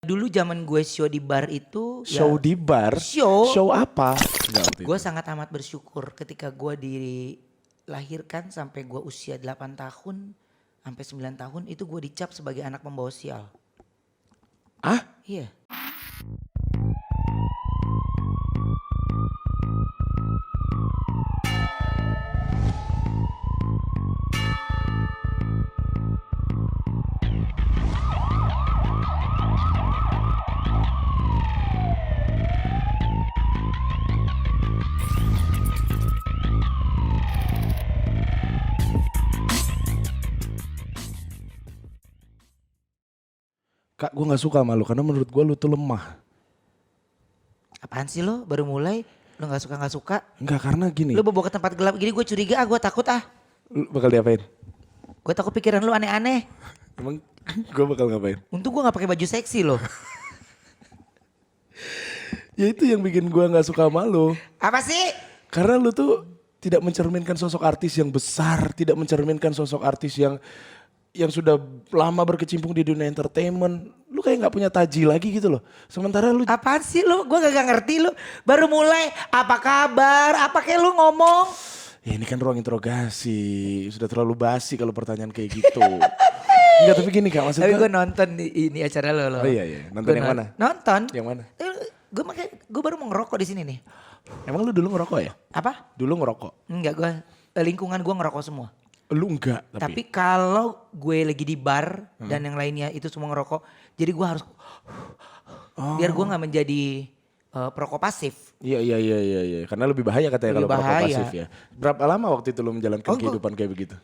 Dulu zaman gue show di bar itu Show di bar? show. Show apa? Enggak waktu Gue itu. sangat amat bersyukur ketika gue dilahirkan sampai gue usia 8 tahun sampai 9 tahun itu gue dicap sebagai anak pembawa sial. Ah? Iya. Kak, gue gak suka sama lu karena menurut gue lu tuh lemah. Apaan sih lo baru mulai lo gak suka? Enggak, karena gini. Lo bawa ke tempat gelap gini gue curiga gue takut Lu bakal diapain? Gue takut pikiran lu aneh-aneh. Emang gue bakal ngapain? Untung gue gak pakai baju seksi loh. Ya itu yang bikin gue gak suka sama lu. Apa sih? Karena lu tuh tidak mencerminkan sosok artis yang besar. Tidak mencerminkan sosok artis yang sudah lama berkecimpung di dunia entertainment. Lu kayak gak punya taji lagi gitu loh. Sementara lu... Apaan sih lu? Gue gak ngerti lu. Baru mulai apa kabar? Apa kayak lu ngomong? Ya ini kan ruang interogasi. Sudah terlalu basi kalau pertanyaan kayak gitu. Enggak, tapi gini Kak, maksud Tapi gue... gue nonton ini acara lo. Oh iya. Nonton yang mana? Nonton. Yang mana? Gue baru mau ngerokok di sini nih. Emang lu dulu ngerokok ya? Apa? Dulu ngerokok? Enggak, gue lingkungan gue ngerokok semua. Lu enggak Tapi kalau gue lagi di bar dan yang lainnya itu semua ngerokok, jadi gue harus biar gue nggak menjadi perokok pasif. Iya. Karena lebih bahaya katanya Lebih kalau perokok bahaya. pasif ya. Berapa lama waktu itu lu menjalankan kehidupan kayak begitu?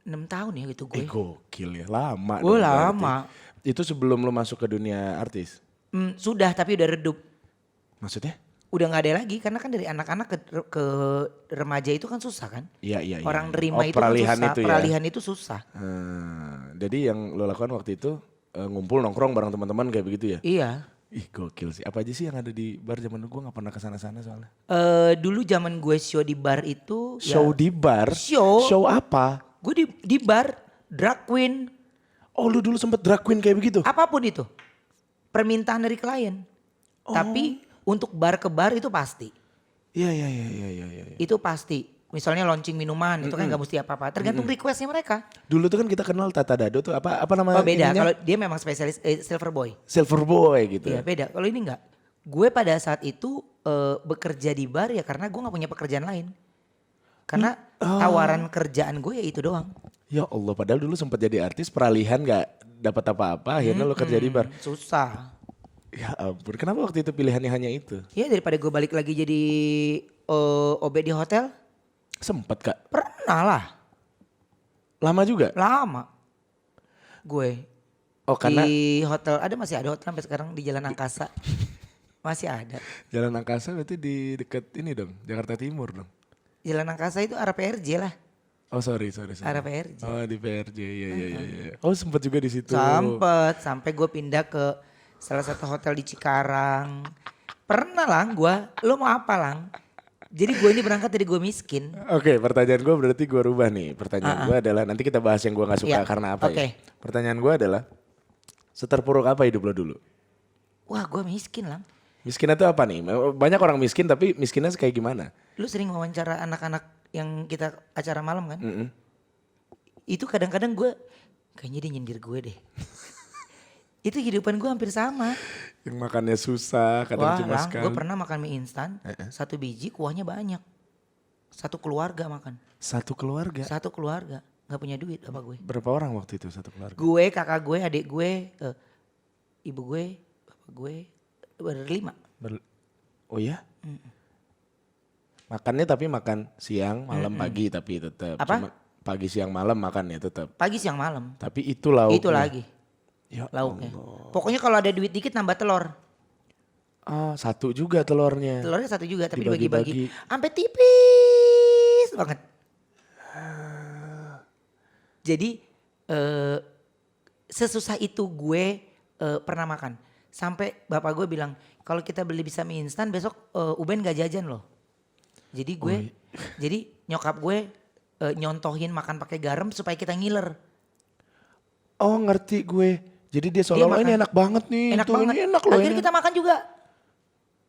6 tahun ya gitu gue. Gokil ya, lama Gue dong berarti. lama. Itu sebelum lu masuk ke dunia artis? Sudah tapi udah redup. Maksudnya? Udah nggak ada lagi karena kan dari anak-anak ke remaja itu kan susah kan. Iya. Orang nerima itu peralihan kan susah. itu ya. Peralihan itu susah. Jadi yang lu lakukan waktu itu ngumpul nongkrong bareng teman-teman kayak begitu ya? Iya. Ih gokil sih. Apa aja sih yang ada di bar zaman dulu? Gue gak pernah kesana-sana soalnya. Dulu zaman gue show di bar itu Show ya, di bar? Show. Show apa? gue di bar drag queen Oh lu dulu sempet drag queen kayak begitu? apapun itu permintaan dari klien. Tapi untuk bar ke bar itu pasti. Iya. Itu pasti. Misalnya launching minuman itu kan gak mesti apa-apa. Tergantung requestnya mereka. Dulu tuh kan kita kenal Tata Dado tuh apa nama Oh beda. ininya? Kalau dia memang spesialis silver boy. Silver Boy gitu. Iya beda. Kalau ini enggak. Gue pada saat itu bekerja di bar ya karena gue gak punya pekerjaan lain. Karena tawaran kerjaan gue ya itu doang. Ya Allah, padahal dulu sempat jadi artis, peralihan gak dapat apa-apa, akhirnya lo kerja di bar. Susah. Ya ampun, kenapa waktu itu pilihannya hanya itu? Ya daripada gue balik lagi jadi OB di hotel. Sempet Kak, Pernah lah. lama juga? Lama. Gue. Oh karena Di hotel, masih ada hotel sampai sekarang di Jalan Angkasa. Masih ada. Jalan Angkasa berarti di dekat ini dong, Jakarta Timur dong. Jalan Angkasa itu arah PRJ lah. Oh sorry. Arah PRJ. Oh di PRJ, iya. Oh sempat juga di situ. Sempet, sampai gue pindah ke salah satu hotel di Cikarang. Pernah lah gue, lo mau apa lang? Jadi gue ini berangkat dari gue miskin. Oke, pertanyaan gue berarti gue rubah nih. Pertanyaan gue adalah, nanti kita bahas yang gue gak suka Iya, karena apa oke. ya. Pertanyaan gue adalah, seterpuruk apa hidup lo dulu? Wah gue miskin lang. Miskinnya tuh apa nih? Banyak orang miskin tapi miskinnya kayak gimana? Lu sering wawancara anak-anak yang kita acara malam kan? Itu kadang-kadang gue, kayaknya dia nyindir gue deh. Itu kehidupan gue hampir sama. Yang makannya susah, kadang Wah cuma lang, sekali. gue pernah makan mie instan, 1 biji kuahnya banyak. 1 keluarga makan. Satu keluarga. 1 keluarga, gak punya duit apa gue. Berapa orang waktu itu satu keluarga? Gue, kakak gue, adik gue, ibu gue, bapak gue, berlima. Oh ya? Makannya tapi makan siang, malam, pagi tapi tetap. Apa? Cuma pagi, siang, malam makannya tetap. Pagi siang malam, Tapi itu lauknya. itu lagi Ya lauknya. Allah. Pokoknya kalau ada duit dikit nambah telur. Ah, satu juga telurnya. Telurnya 1 juga tapi Dibagi-bagi. dibagi-bagi. Sampai tipis banget. Jadi sesusah itu gue pernah makan. Sampai bapak gue bilang kalau kita beli bisa mie instan besok Uben gak jajan loh. Jadi gue, jadi nyokap gue nyontohin makan pakai garam supaya kita ngiler. Oh ngerti gue. Jadi dia seolah-olah ini enak banget nih. Enak itu banget. Ini enak loh. Akhirnya Ini. kita makan juga.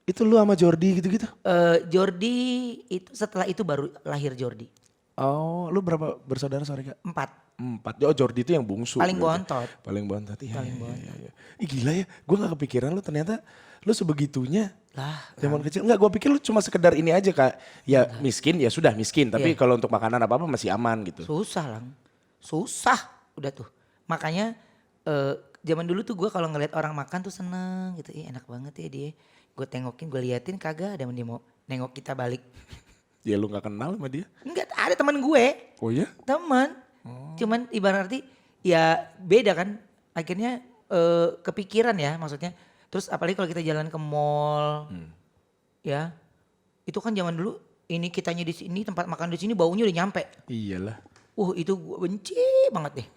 Itu lu sama Jordi gitu-gitu? Jordi itu setelah itu baru lahir Jordi. Oh, lu berapa bersaudara sorry Kak? 4. 4. Oh, Jordi itu yang bungsu. Paling berarti. bontot. Paling bontot. Iya, Paling iya, bontot. iya, iya. Ih, gila ya. Gue gak kepikiran lu ternyata lu sebegitunya. Lah, Zaman kecil. Enggak, gue pikir lu cuma sekedar ini aja Kak. Ya miskin ya sudah miskin. Tapi Iya. kalau untuk makanan apa-apa masih aman gitu. susah lang. Susah udah tuh. Makanya zaman dulu tuh gue kalau ngeliat orang makan tuh seneng gitu. Ih enak banget ya dia. Gue tengokin, gue liatin kagak ada dia mau nengok kita balik. Ya lu gak kenal sama dia. Enggak ada teman gue. Oh iya? Teman. Cuman ibarat arti ya beda kan. Akhirnya kepikiran ya maksudnya. Terus apalagi kalau kita jalan ke mall. Ya. Itu kan zaman dulu ini kitanya di sini tempat makan di sini baunya udah nyampe. Iyalah. Itu gue benci banget deh.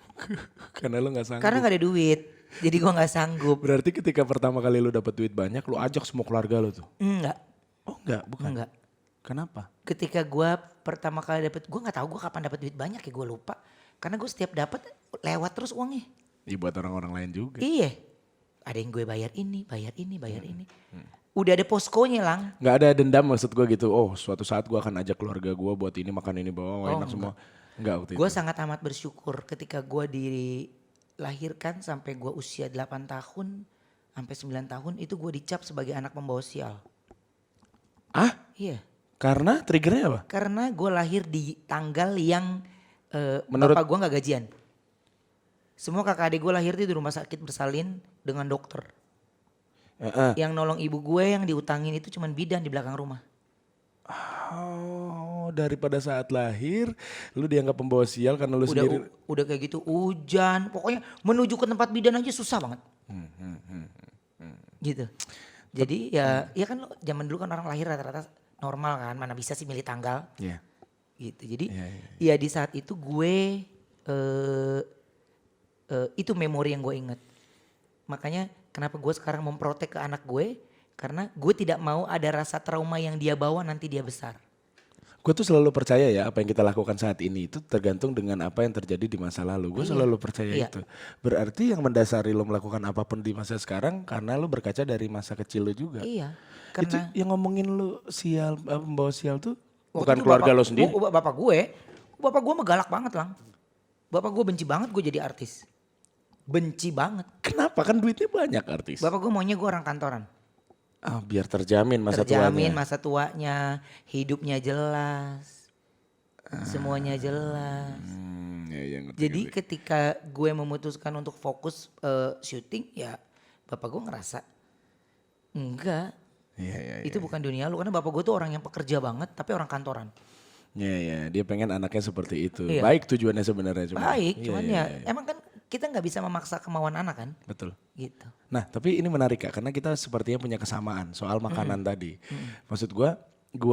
Karena lu gak sanggup. Karena gak ada duit. Jadi gue gak sanggup. Berarti ketika pertama kali lu dapet duit banyak, lu ajak semua keluarga lu tuh? Enggak. Oh enggak, bukan? Enggak. Kenapa? Ketika gue pertama kali dapet, gue gak tahu gue kapan dapet duit banyak ya gue lupa. Karena gue setiap dapet lewat terus uangnya. Ya buat orang-orang lain juga. Iya. Ada yang gue bayar ini, bayar ini, bayar ini. Udah ada poskonya lang. Nggak ada dendam maksud gue gitu. Oh suatu saat gue akan ajak keluarga gue buat ini makan ini bawa enak semua. Enggak waktu Gue itu. sangat amat bersyukur ketika gue dilahirkan sampai gue usia 8 tahun sampai 9 tahun itu gue dicap sebagai anak pembawa sial. Ah? Iya. Karena triggernya apa? Karena gue lahir di tanggal yang Menurut- bapak gue gak gajian. Semua kakak adik gue lahir di rumah sakit bersalin dengan dokter. Yang nolong ibu gue yang diutangin itu cuman bidan di belakang rumah. Oh daripada saat lahir lu dianggap pembawa sial karena lu sendiri. Udah kayak gitu hujan. Pokoknya menuju ke tempat bidan aja susah banget. Gitu. Jadi ya kan lo zaman dulu kan orang lahir rata-rata normal kan. Mana bisa sih milih tanggal. Iya. Gitu. Jadi Iya, ya di saat itu gue itu memori yang gue inget. Makanya kenapa gue sekarang memprotek ke anak gue. Karena gue tidak mau ada rasa trauma yang dia bawa nanti dia besar. Gue tuh selalu percaya ya apa yang kita lakukan saat ini itu tergantung dengan apa yang terjadi di masa lalu. Gue selalu percaya Iya. itu. Berarti yang mendasari lo melakukan apapun di masa sekarang karena lo berkaca dari masa kecil lo juga. Iya. Itu Karena yang ngomongin lo sial, pembawa sial tuh waktu bukan itu keluarga bapak- lo sendiri. Bapak gue galak banget lang. Bapak gue benci banget gue jadi artis. Benci banget. Kenapa kan duitnya banyak artis? Bapak gue maunya gue orang kantoran. Ah, biar terjamin masa Terjamin tuanya. masa tuanya, hidupnya jelas. Semuanya jelas. Ya, ngerti, Jadi ngerti. ketika gue memutuskan untuk fokus syuting ya bapak gue ngerasa enggak. Iya. Itu bukan dunia lu karena bapak gue tuh orang yang pekerja banget tapi orang kantoran. Ya, dia pengen anaknya seperti itu. Iya. Baik tujuannya sebenarnya cuma. Baik, Iya, cuman iya, ya emang kan kita nggak bisa memaksa kemauan anak kan, Betul. gitu. Nah, tapi ini menarik Kak, karena kita sepertinya punya kesamaan soal makanan tadi. Maksud gua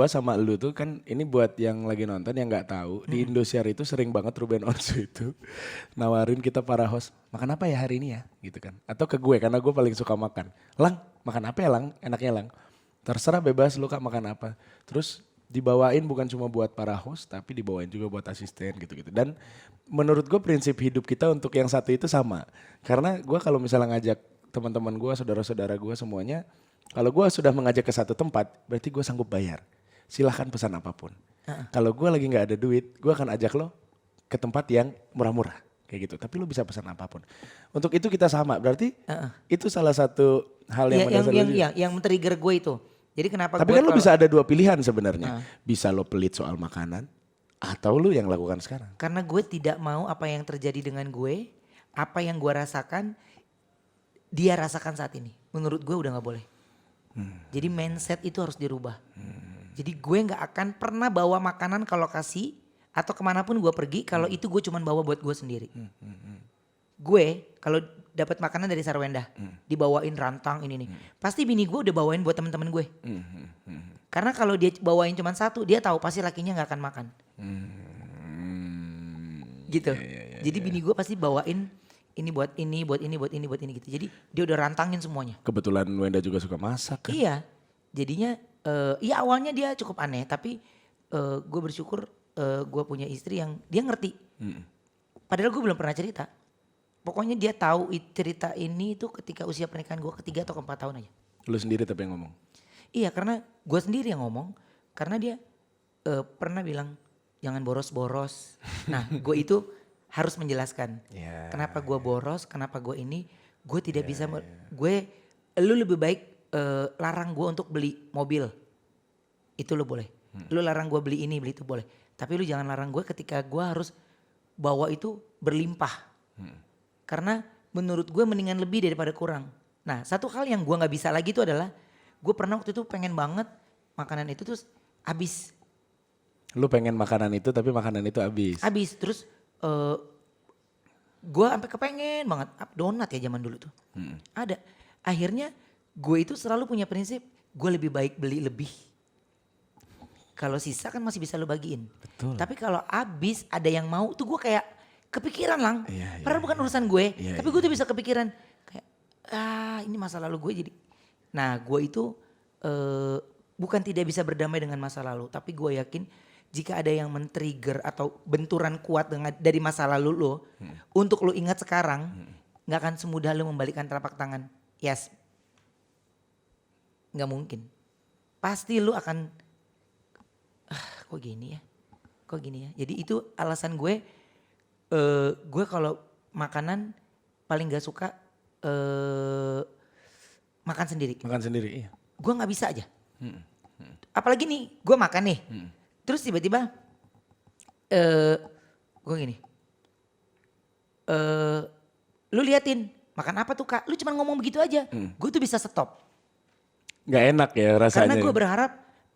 sama lu tuh kan ini buat yang lagi nonton yang nggak tahu, di Indosiar itu sering banget Ruben Onsu itu nawarin kita para host, makan apa ya hari ini ya, gitu kan. Atau ke gue karena gue paling suka makan. Lang, makan apa ya Lang? Enaknya Lang. Terserah bebas lu Kak makan apa. Terus dibawain bukan cuma buat para host tapi dibawain juga buat asisten gitu-gitu. Dan menurut gue prinsip hidup kita untuk yang satu itu sama. Karena gue kalau misalnya ngajak teman-teman gue, saudara-saudara gue semuanya, kalau gue sudah mengajak ke satu tempat, berarti gue sanggup bayar. Silahkan pesan apapun. Kalau gue lagi nggak ada duit, gue akan ajak lo ke tempat yang murah-murah kayak gitu. Tapi lo bisa pesan apapun. Untuk itu kita sama. Berarti itu salah satu hal yang mendasari lo juga. yang men-trigger gue itu. Jadi kenapa Tapi gue kan lo kalau- bisa ada dua pilihan sebenarnya. Bisa lo pelit soal makanan atau lo yang lakukan sekarang. karena gue tidak mau apa yang terjadi dengan gue, apa yang gue rasakan, dia rasakan saat ini. Menurut gue udah nggak boleh. Jadi mindset itu harus dirubah. Jadi gue nggak akan pernah bawa makanan ke lokasi atau kemanapun gue pergi kalau itu gue cuman bawa buat gue sendiri. Gue kalau dapat makanan dari Sarwenda, dibawain rantang ini nih, pasti bini gue udah bawain buat temen-temen gue. Karena kalau dia bawain cuman satu, dia tahu pasti lakinya nggak akan makan. Gitu. Jadi bini gue pasti bawain ini buat ini, buat ini, buat ini, buat ini gitu. Jadi dia udah rantangin semuanya. Kebetulan Wenda juga suka masak kan. Iya, jadinya ya awalnya dia cukup aneh, tapi gue bersyukur gue punya istri yang dia ngerti. Padahal gue belum pernah cerita. Pokoknya dia tahu cerita ini tuh ketika usia pernikahan gue ketiga atau keempat tahun aja. Lu sendiri tapi yang ngomong. Iya karena gue sendiri yang ngomong. Karena dia pernah bilang jangan boros-boros. Nah gue itu harus menjelaskan. Ya, Kenapa gue boros, kenapa gue ini. Gue tidak bisa, lu lebih baik larang gue untuk beli mobil. Itu lu boleh. Lu larang gue beli ini, beli itu boleh. Tapi lu jangan larang gue ketika gue harus bawa itu berlimpah. Karena menurut gue mendingan lebih daripada kurang. Nah satu hal yang gue gak bisa lagi itu adalah gue pernah waktu itu pengen banget makanan itu terus habis. Lu pengen makanan itu tapi makanan itu habis. Habis terus gue sampai kepengen banget donat ya zaman dulu tuh. Ada. Akhirnya gue itu selalu punya prinsip gue lebih baik beli lebih. Kalau sisa kan masih bisa lu bagiin. Betul. Tapi kalau habis ada yang mau tuh gue kayak kepikiran lang. Iya, Padahal bukan urusan gue. Iya, Tapi gue tuh bisa kepikiran. Kayak ini masa lalu gue jadi. Nah gue itu bukan tidak bisa berdamai dengan masa lalu. Tapi gue yakin jika ada yang men-trigger atau benturan kuat dari masa lalu lo. Untuk lo ingat sekarang. Gak akan semudah lo membalikkan telapak tangan. Yes. Gak mungkin. Pasti lo akan. Kok gini ya. Kok gini ya. Jadi itu alasan gue. Gue kalau makanan paling gak suka makan sendiri. Makan sendiri, iya. Gue gak bisa aja. Apalagi nih gue makan nih. Terus tiba-tiba gue gini. Lu liatin makan apa tuh kak. Lu cuma ngomong begitu aja. Gue tuh bisa stop. Gak enak ya rasanya. Karena gue berharap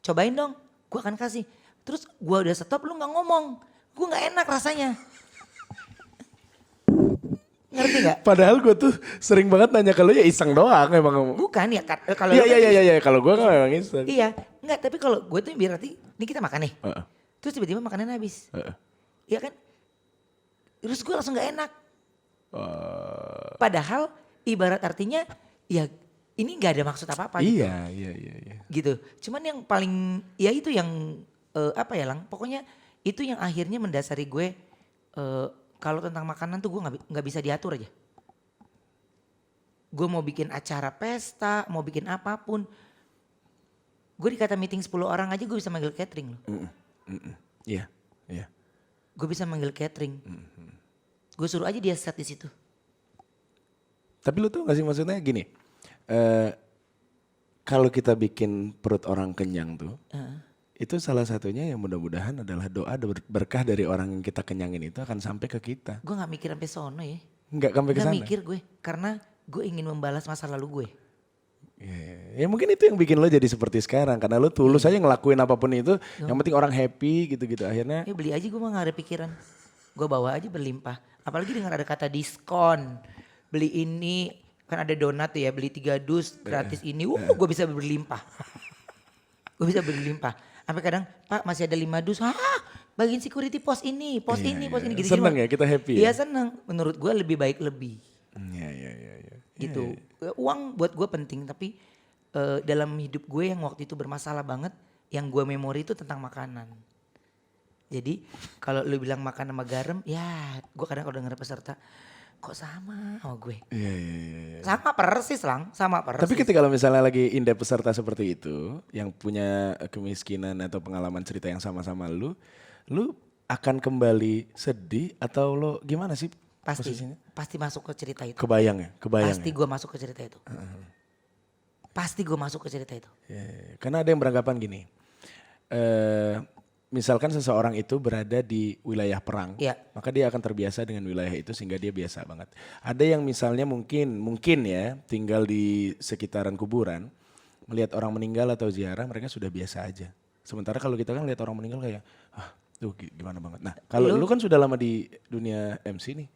cobain dong. Gue akan kasih. Terus gue udah stop lu gak ngomong. Gue gak enak rasanya. Ngerti gak? Padahal gue tuh sering banget nanya ke lu ya iseng doang emang. Bukan ya kalau Iya lu kan- iya kalau gue kan memang iseng. Iya, enggak tapi kalau gue tuh berarti ini kita makan nih. Terus tiba-tiba makanan habis. Iya kan? Terus gue langsung gak enak. Padahal ibarat artinya ya ini gak ada maksud apa-apa gitu. Iya. Gitu. Cuman yang paling ya itu yang apa ya Lang? Pokoknya itu yang akhirnya mendasari gue kalau tentang makanan tuh gue nggak bisa diatur aja. Gue mau bikin acara pesta, mau bikin apapun. Gue dikata meeting 10 orang aja gue bisa manggil catering loh. Iya. Gue bisa manggil catering. Gue suruh aja dia set di situ. Tapi lu tuh gak sih maksudnya gini. Kalau kita bikin perut orang kenyang tuh. Itu salah satunya yang mudah-mudahan adalah doa berkah dari orang yang kita kenyangin itu akan sampai ke kita. Gue gak mikir sampai sono ya. Enggak sampai ke Gak sana. mikir gue. Karena gue ingin membalas masa lalu gue. Ya mungkin itu yang bikin lo jadi seperti sekarang. Karena lo tulus aja ngelakuin apapun itu. Yang penting orang happy gitu-gitu. Akhirnya. Ya beli aja gue mah gak ada pikiran. Gue bawa aja berlimpah. Apalagi dengar ada kata diskon. Beli ini. Kan ada donat ya. Beli 3 dus gratis ini. Gue bisa berlimpah. Gue bisa berlimpah. Sampai kadang Pak masih ada 5 dus. Bagiin security pos ini. Pos ini. Gitu, seneng ya kita happy ya. Iya seneng. Menurut gue lebih baik lebih. Iya. Gitu. Uang buat gue penting. Tapi dalam hidup gue yang waktu itu bermasalah banget. Yang gue memori itu tentang makanan. Jadi kalau lu bilang makan sama garam, ya gue kadang kalau denger peserta, kok sama gue. Iya. Sama persis Lang, sama persis. Tapi ketika kalau misalnya lagi indep peserta seperti itu, yang punya kemiskinan atau pengalaman cerita yang sama-sama lu akan kembali sedih atau lo gimana sih posisinya? Pasti masuk ke cerita itu. Kebayang ya? Pasti gue masuk ke cerita itu. Pasti gue masuk ke cerita itu. Ya, karena ada yang beranggapan gini, misalkan seseorang itu berada di wilayah perang, maka dia akan terbiasa dengan wilayah itu sehingga dia biasa banget. Ada yang misalnya mungkin ya tinggal di sekitaran kuburan, melihat orang meninggal atau ziarah mereka sudah biasa aja. Sementara kalau kita kan lihat orang meninggal kayak, tuh gimana banget. Nah kalau lu kan sudah lama di dunia MC nih,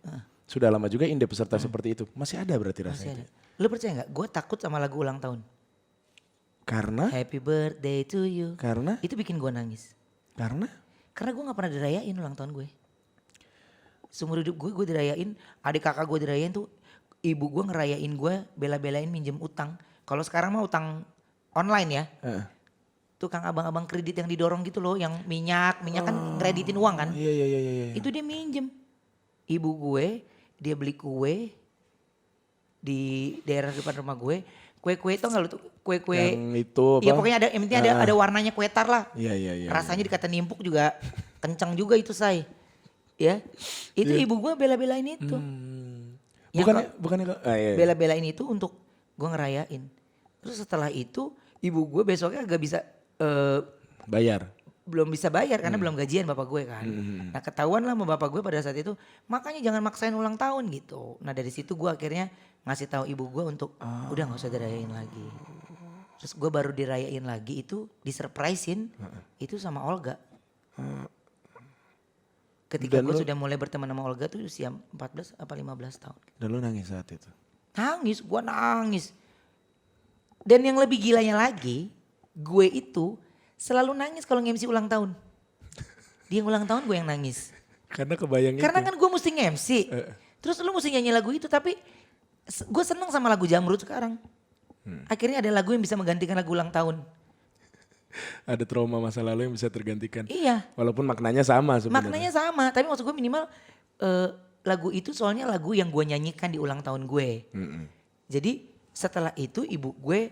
sudah lama juga indep peserta seperti itu, masih ada berarti rasanya? Lu percaya gak? Gue takut sama lagu ulang tahun. Karena? Happy birthday to you. Karena? Itu bikin gue nangis. Karena gue gak pernah dirayain ulang tahun gue. Seumur hidup gue dirayain, adik kakak gue dirayain tuh ibu gue ngerayain gue bela-belain minjem utang. Kalau sekarang mah utang online ya. Tukang abang-abang kredit yang didorong gitu loh, yang minyak kan kreditin uang kan. Iya. Itu dia minjem. Ibu gue dia beli kue di daerah depan rumah gue. Kue-kue itu nggak lu tuh? Kue-kue. Yang itu apa? Iya pokoknya ada, yang penting ada warnanya kue tar lah. Iya, iya, iya. Rasanya dikata nimpuk juga kencang juga itu say. Ya, itu ibu gue bela-belain itu. Bukannya iya. Bela-belain itu untuk gue ngerayain. Terus setelah itu ibu gue besoknya agak bisa Bayar. belum bisa bayar karena belum gajian bapak gue kan. Nah ketahuan lah sama bapak gue pada saat itu, makanya jangan maksain ulang tahun gitu. Nah dari situ gue akhirnya ngasih tahu ibu gue untuk udah nggak usah dirayain lagi. Terus gue baru dirayain lagi itu disurprisein itu sama Olga. Ketika Dan gue lu- sudah mulai berteman sama Olga tuh usia 14 apa 15 tahun. Dan lu nangis saat itu. Nangis, gue nangis. Dan yang lebih gilanya lagi, gue itu selalu nangis kalau nge-MC ulang tahun. Dia yang ulang tahun gue yang nangis. Karena kebayang Karena itu. kan gue mesti nge-MC. Terus lu mesti nyanyi lagu itu tapi gue seneng sama lagu Jamrud sekarang. Akhirnya ada lagu yang bisa menggantikan lagu ulang tahun. Ada trauma masa lalu yang bisa tergantikan. Iya, Walaupun maknanya sama sebenarnya. maknanya sama. Tapi maksud gue minimal lagu itu soalnya lagu yang gue nyanyikan di ulang tahun gue. Jadi setelah itu ibu gue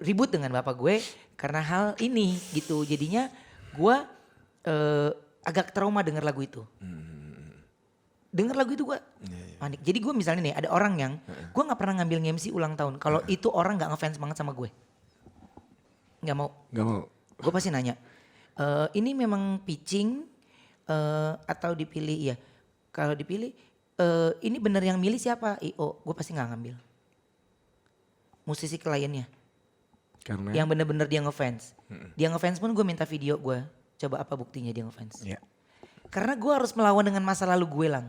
ribut dengan bapak gue karena hal ini gitu. Jadinya gue agak trauma denger lagu itu. Denger lagu itu gue panik. Jadi gue misalnya nih ada orang yang gue gak pernah ngambil MC ulang tahun. Kalau itu orang gak ngefans banget sama gue. Gak mau. Gak mau. Gue pasti nanya, ini memang pitching atau dipilih? Iya. Kalau dipilih, ini bener yang milih siapa? IO. Gue pasti gak ngambil. Musisi kliennya. Karena. Yang bener-bener dia ngefans. Dia ngefans pun gue minta video gue. Coba apa buktinya dia ngefans. Ya. Karena gue harus melawan dengan masa lalu gue lang.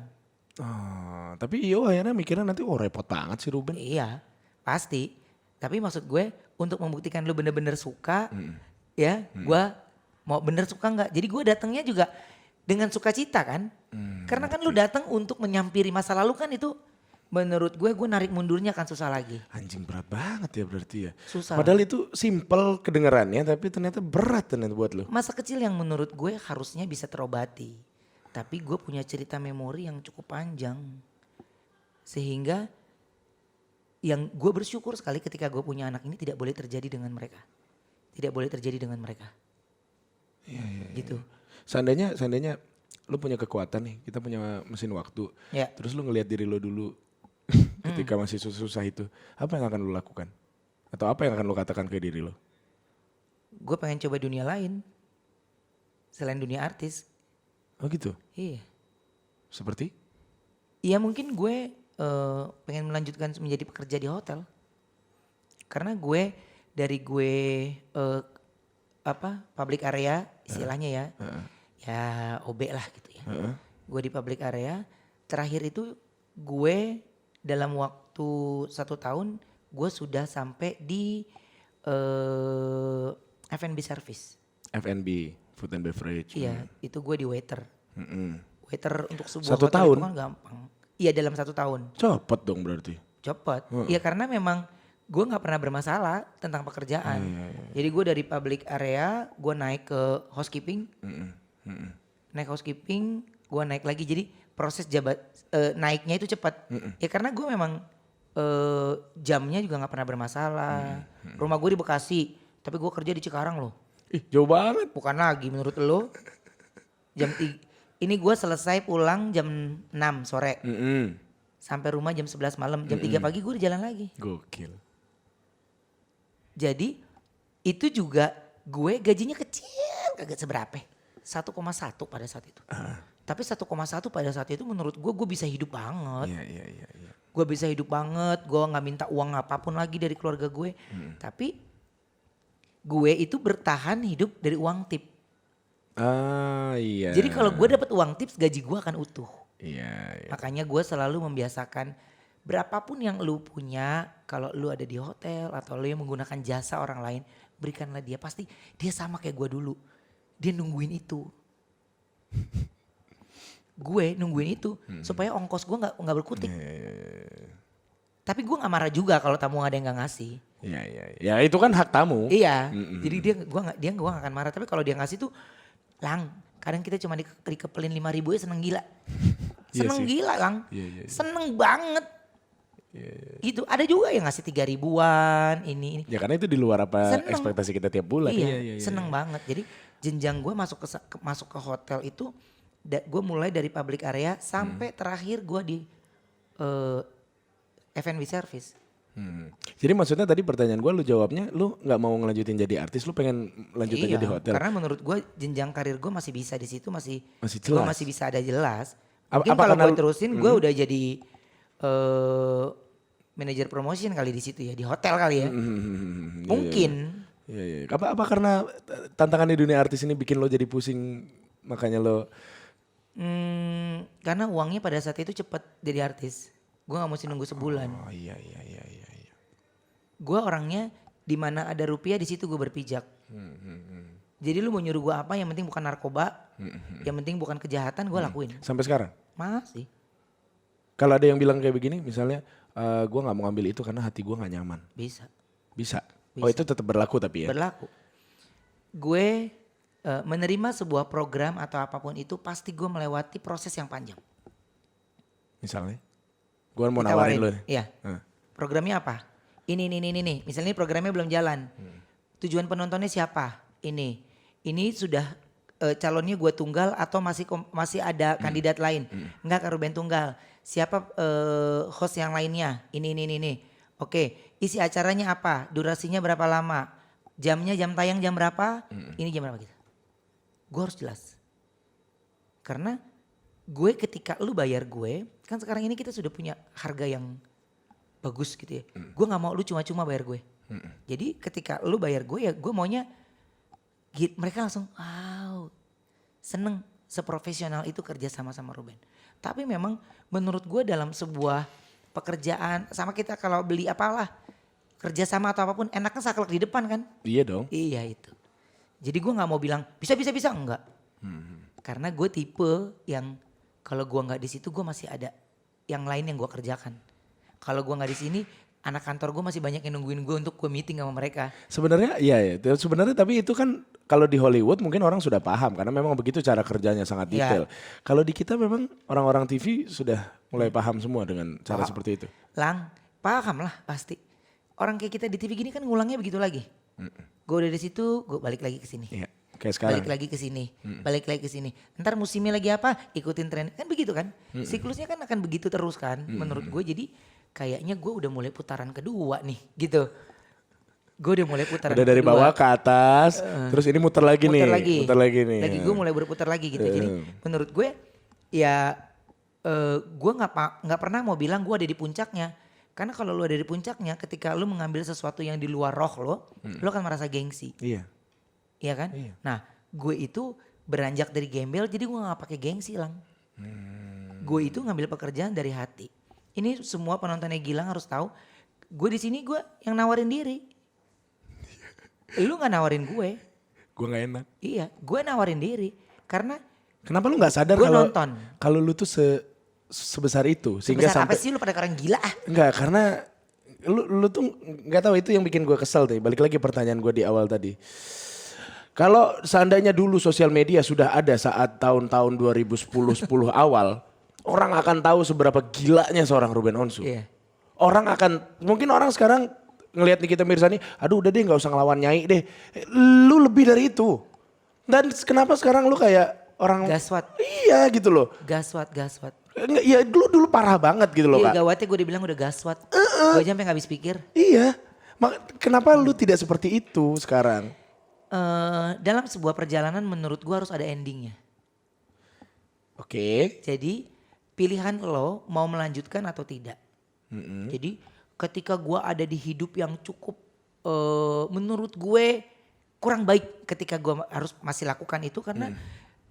Oh, tapi Iyo akhirnya mikirnya nanti repot banget sih Ruben. Iya pasti. Tapi maksud gue untuk membuktikan lu bener-bener suka. Ya gue mau bener suka gak. Jadi gue datangnya juga dengan sukacita kan. Karena kan lu datang untuk menyampiri masa lalu kan itu. Menurut gue narik mundurnya kan susah lagi. Anjing berat banget ya berarti ya. Susah. Padahal itu simple kedengerannya tapi ternyata berat ternyata buat lo. Masa kecil yang menurut gue harusnya bisa terobati. Tapi gue punya cerita memori yang cukup panjang. Sehingga yang gue bersyukur sekali ketika gue punya anak ini tidak boleh terjadi dengan mereka. Tidak boleh terjadi dengan mereka. Gitu. Seandainya lu punya kekuatan nih, kita punya mesin waktu. Ya. Terus lu ngelihat diri lu dulu ketika masih susah itu, apa yang akan lu lakukan? Atau apa yang akan lu katakan ke diri lu? Gue pengen coba dunia lain. Selain dunia artis. Oh gitu? Iya. Seperti? Iya mungkin gue pengen melanjutkan menjadi pekerja di hotel. Karena gue dari gue public area istilahnya ya. Ya OB lah gitu ya. Gue di public area. Terakhir itu gue dalam waktu 1 tahun gue sudah sampai di F&B service. F&B, food and beverage. Iya itu gue di waiter. Waiter untuk sebuah 1 hotel tahun? itu kan gampang. Iya dalam 1 tahun. Cepet dong berarti. Cepet. Iya karena memang gue gak pernah bermasalah tentang pekerjaan. Jadi gue dari public area gue naik ke housekeeping. Naik housekeeping gue naik lagi. Jadi proses naiknya itu cepat. Ya karena gue memang jamnya juga gak pernah bermasalah. Rumah gue di Bekasi. Tapi gue kerja di Cikarang loh. Ih jauh banget. Bukan lagi menurut lo. Jam 3. Ini gue selesai pulang jam 6 sore. Sampai rumah jam 11 malam. Jam 3 pagi gue di jalan lagi. Gokil. Jadi itu juga gue gajinya kecil kagak seberapa. 1,1 pada saat itu. Tapi 1,1 pada saat itu menurut gue bisa hidup banget. Iya. Gue bisa hidup banget. Gue gak minta uang apapun lagi dari keluarga gue. Tapi gue itu bertahan hidup dari uang tip. Ah iya. Jadi kalau gue dapat uang tips gaji gue akan utuh. Iya. Makanya gue selalu membiasakan berapapun yang lu punya, kalau lu ada di hotel atau lu yang menggunakan jasa orang lain, berikanlah dia. Pasti dia sama kayak gue dulu. Dia nungguin itu. Gue nungguin itu supaya ongkos gue nggak berkutik. Tapi gue nggak marah juga kalau tamu ada yang nggak ngasih. Iya. Ya itu kan hak tamu. Iya. Jadi gue nggak akan marah. Tapi kalau dia ngasih tuh lang. Kadang kita cuma dikepelin 5.000 ya seneng gila. Iya Seneng sih. gila Lang. Iya. Seneng banget. Gitu. Ada juga yang ngasih 3 ribuan ini. Ya karena itu di luar apa Seneng. ekspektasi kita tiap bulan. Iya, seneng banget. Jadi jenjang gue masuk ke hotel itu, gue mulai dari public area sampai terakhir gue di F&B service. Jadi maksudnya tadi pertanyaan gue lu jawabnya lu nggak mau ngelanjutin jadi artis, lu pengen lanjut aja di hotel. Karena menurut gue jenjang karir gue masih bisa di situ, masih Masih gue jelas. masih bisa ada jelas. Apa Mungkin kalau karena gue terusin gue udah jadi manajer promotion kali di situ ya, di hotel kali ya. Mungkin. Iya. Apa karena tantangan di dunia artis ini bikin lo jadi pusing makanya lo Karena uangnya pada saat itu cepet jadi artis. Gue gak mesti nunggu sebulan. Oh iya. Gue orangnya di mana ada rupiah di situ gue berpijak. Jadi lu mau nyuruh gue apa yang penting bukan narkoba, yang penting bukan kejahatan gue lakuin. sampai sekarang. Masih. Kalau ada yang bilang kayak begini misalnya gue nggak mau ngambil itu karena hati gue nggak nyaman. Bisa. Oh itu tetap berlaku tapi ya. Berlaku. Gue menerima sebuah program atau apapun itu pasti gue melewati proses yang panjang. Misalnya, gue mau nawarin lo. Iya. Programnya apa? Ini. Misalnya programnya belum jalan. Tujuan penontonnya siapa? Ini sudah calonnya gue tunggal atau masih ada kandidat lain? Enggak, Ruben tunggal. Siapa host yang lainnya? Ini. Oke, isi acaranya apa? Durasinya berapa lama? Jamnya, jam tayang jam berapa? Ini jam berapa gitu. Gue harus jelas. Karena gue ketika lu bayar gue, kan sekarang ini kita sudah punya harga yang bagus gitu ya. Gue gak mau lu cuma-cuma bayar gue. Jadi ketika lu bayar gue ya gue maunya mereka langsung wow seneng seprofesional itu kerja sama Ruben. Tapi memang menurut gue dalam sebuah pekerjaan sama kita kalau beli apalah kerja sama atau apapun enaknya saklek di depan kan. Iya dong. Iya itu. Jadi gue gak mau bilang bisa enggak. Karena gue tipe yang kalau gue nggak di situ gue masih ada yang lain yang gue kerjakan. Kalau gue nggak di sini anak kantor gue masih banyak yang nungguin gue untuk gue meeting sama mereka. Sebenarnya iya ya. Sebenarnya tapi itu kan kalau di Hollywood mungkin orang sudah paham karena memang begitu cara kerjanya sangat detail. Kalau di kita memang orang-orang TV sudah mulai paham semua dengan cara seperti itu. Lang, paham lah pasti. Orang kayak kita di TV gini kan ngulangnya begitu lagi. Gue udah di situ, gue balik lagi ke sini. Iya, kayak sekarang. Balik lagi ke sini, balik lagi ke sini. Ntar musimnya lagi apa? Ikutin tren. Kan begitu kan? Siklusnya kan akan begitu terus kan menurut gue. Jadi kayaknya gue udah mulai putaran kedua nih gitu. Gue udah mulai putaran udah dari kedua. bawah ke atas, terus ini muter lagi nih. Muter lagi nih. Lagi gue mulai berputar lagi gitu. Jadi menurut gue ya gue nggak pernah mau bilang gue ada di puncaknya. Karena kalau lu ada di puncaknya ketika lu mengambil sesuatu yang di luar roh lo, lu akan merasa gengsi. Iya. Iya kan? Iya. Nah gue itu beranjak dari gembel jadi gue gak pakai gengsi Lang. Gue itu ngambil pekerjaan dari hati. Ini semua penontonnya Gilang harus tahu. Gue di sini gue yang nawarin diri. Lu gak nawarin gue. Gue gak enak. Iya gue nawarin diri. Karena kenapa lu gak sadar gue kalau nonton. kalau lu tuh sebesar itu sehingga Sebesar sampai apa sih lu pada orang gila ah. enggak karena lu tuh nggak tahu itu yang bikin gue kesel deh. Balik lagi pertanyaan gue di awal tadi. Kalau seandainya dulu sosial media sudah ada saat tahun-tahun 2010 awal, orang akan tahu seberapa gilanya seorang Ruben Onsu. Iya. Orang akan mungkin orang sekarang ngelihat Nikita Mirzani, aduh udah deh nggak usah ngelawan Nyai deh. Lu lebih dari itu. Dan kenapa sekarang lu kayak orang Gaswat. Iya gitu loh. Gaswat. Enggak, ya dulu parah banget gitu loh Iya Kak. gawatnya gue dibilang udah gaswat. Gue aja sampai gak habis pikir. Iya. Kenapa lu tidak seperti itu sekarang? Dalam sebuah perjalanan menurut gue harus ada endingnya. Oke. Jadi pilihan lo mau melanjutkan atau tidak. Jadi ketika gue ada di hidup yang cukup menurut gue kurang baik ketika gue harus masih lakukan itu karena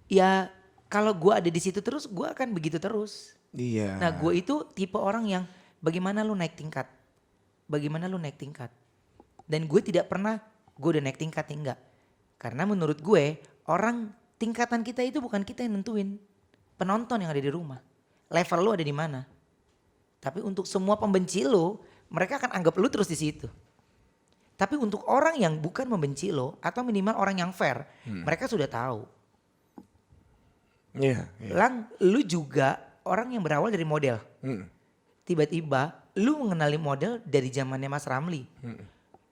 ya kalau gue ada di situ terus gue akan begitu terus. Iya. Nah gue itu tipe orang yang bagaimana lu naik tingkat. Dan gue tidak pernah gue udah naik tingkat ya enggak. Karena menurut gue orang tingkatan kita itu bukan kita yang nentuin. Penonton yang ada di rumah. Level lu ada di mana. Tapi untuk semua pembenci lu mereka akan anggap lu terus di situ. Tapi untuk orang yang bukan membenci lo atau minimal orang yang fair mereka sudah tahu. Iya. Lang, lu juga orang yang berawal dari model. Tiba-tiba lu mengenali model dari zamannya Mas Ramli.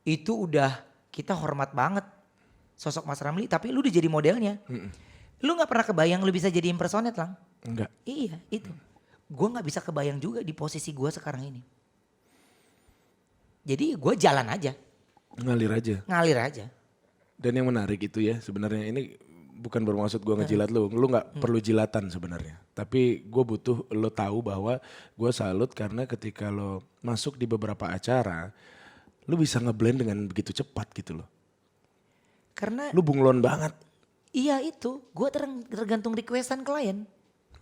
Itu udah kita hormat banget sosok Mas Ramli, tapi lu udah jadi modelnya. Lu gak pernah kebayang lu bisa jadi impersonate Lang. Enggak. Iya itu. Gue gak bisa kebayang juga di posisi gue sekarang ini. Jadi gue jalan aja. Ngalir aja. Dan yang menarik itu ya sebenarnya ini bukan bermaksud gue ngejilat lu nggak perlu jilatan sebenarnya. Tapi gue butuh lo tahu bahwa gue salut karena ketika lo masuk di beberapa acara, lo bisa ngeblend dengan begitu cepat gitu loh. Karena Lu bunglon banget. iya itu, gue tergantung requestan klien.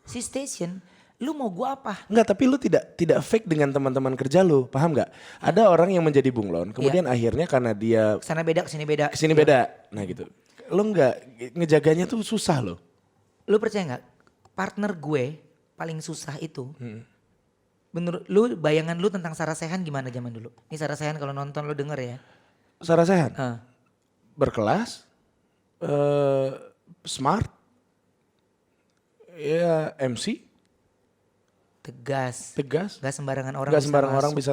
Si station, lu mau gue apa? Enggak, tapi lu tidak fake dengan teman-teman kerja lu, paham nggak? Ada orang yang menjadi bunglon, kemudian akhirnya karena dia Kesana beda, kesini beda. kesini beda, nah gitu. Lu nggak ngejaganya tuh susah loh. Lu percaya nggak? Partner gue paling susah itu. Menurut lu, bayangan lu tentang Sarah Sechan gimana zaman dulu? Ini Sarah Sechan kalau nonton lu denger ya. Sarah Sechan, Ah, berkelas, smart, ya MC, tegas. tegas, Gak sembarangan orang nggak bisa sembarang orang masuk. bisa.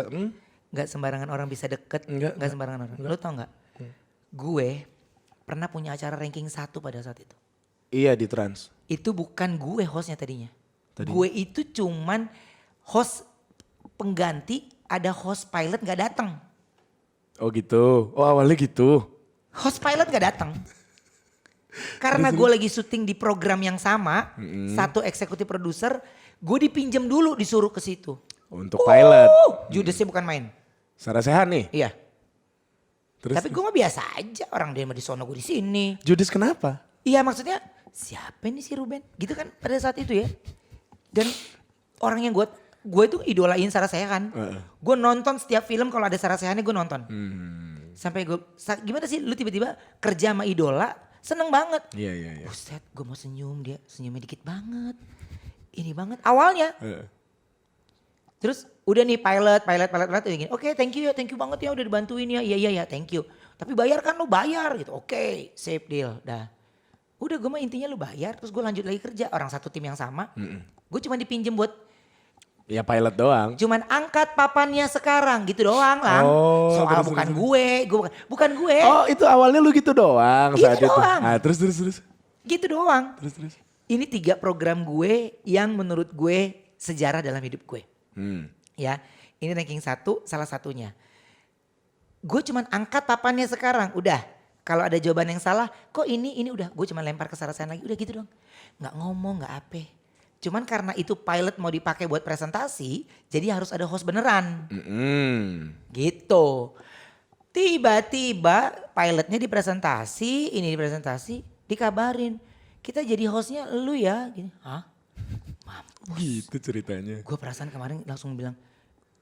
Gak sembarangan orang bisa deket. Enggak, Gak sembarangan orang. Lu tau gak? Gue pernah punya acara ranking 1 pada saat itu. Iya di Trans. Itu bukan gue hostnya tadinya. Tadinya? Gue itu cuman host pengganti, ada host pilot gak datang. Oh gitu, oh awalnya gitu. Host pilot gak datang. Karena gue lagi syuting di program yang sama, satu eksekutif produser, gue dipinjem dulu disuruh ke situ. Untuk pilot. Judesnya bukan main. Sarah Sechan nih. Iya. Terus Tapi gue mah biasa aja, orang dia mah di sono gue di sini. Judes kenapa? Iya maksudnya siapa nih si Ruben? Gitu kan pada saat itu ya. Dan orang yang gue tuh idolain Sarah Sechan. Gue nonton setiap film kalau ada Sarah Sechannya gue nonton. Sampai gue, gimana sih lu tiba-tiba kerja sama idola, seneng banget. Iya. Buset, gue mau senyum, dia senyumnya dikit banget. Ini banget awalnya. Terus udah nih pilot udah gini. Oke, thank you banget ya udah dibantuin ya. Iya, thank you. Tapi bayar kan lu bayar gitu. Oke, save deal. Dah. Udah gue mah intinya lu bayar terus gue lanjut lagi kerja. Orang satu tim yang sama. Gue cuma dipinjem buat Ya pilot doang. cuman angkat papannya sekarang gitu doang Lang. Oh, Soal terus, bukan gue bukan gue. Oh itu awalnya lu gitu doang Gitu saat itu. doang. Ah, terus. Gitu doang. Terus. Ini 3 program gue yang menurut gue sejarah dalam hidup gue. Ya, ini ranking 1 salah satunya. Gue cuman angkat papannya sekarang, udah. Kalau ada jawaban yang salah, kok ini udah. Gue cuman lempar ke Sarah Sechan lagi, udah gitu dong. Gak ngomong, gak apa. Cuman karena itu pilot mau dipakai buat presentasi, jadi harus ada host beneran. Gitu. Tiba-tiba pilotnya dipresentasi, ini dipresentasi, dikabarin. Kita jadi hostnya lu ya. Gini, hah? Mampus. Gitu ceritanya. Gue perasaan kemarin langsung bilang,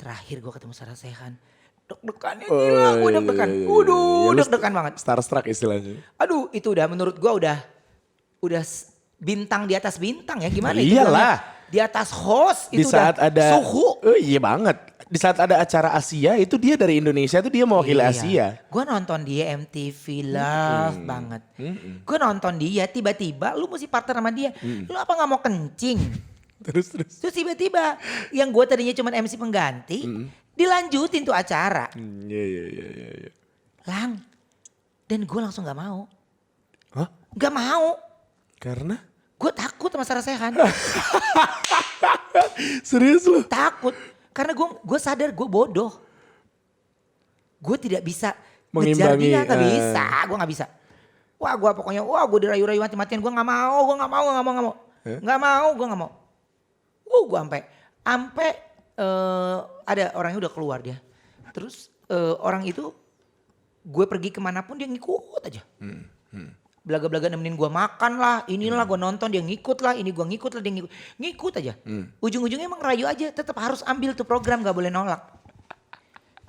terakhir gue ketemu Sarah Sechan. Deg-degannya gila, gue deg-degan. Waduh, deg-degan banget. Starstruck istilahnya. Aduh, itu udah menurut gue udah bintang di atas bintang ya. Gimana Nah, itu iyalah. bilangnya? Di atas host Di itu saat udah ada suhu. Oh iya banget. Di saat ada acara Asia itu dia dari Indonesia itu dia mewakili Asia. Gue nonton dia MTV Love banget. Gue nonton dia tiba-tiba lu mesti partner sama dia. Lu apa gak mau kencing? Terus. Terus tiba-tiba yang gue tadinya cuma MC pengganti dilanjutin tuh acara. Iya. Lang. Dan gue langsung gak mau. Hah? Gak mau. Karena? Gue takut sama Sarah Sechan. Serius lu? Takut. Karena gue sadar gue bodoh. Gue tidak bisa ngejar Mengimbangi, dia, gak bisa. Gue gak bisa. Wah gue pokoknya, gue dirayu-rayu mati-matian. Gue gak mau. Gak mau. Gue sampai ada orangnya udah keluar dia. Terus orang itu gue pergi kemanapun dia ngikut aja. Belaga-belaga nemenin gue makan lah, inilah gue nonton dia ngikut lah, ini gue ngikut lah dia ngikut aja. Ujung-ujungnya emang rayu aja, tetap harus ambil tuh program gak boleh nolak.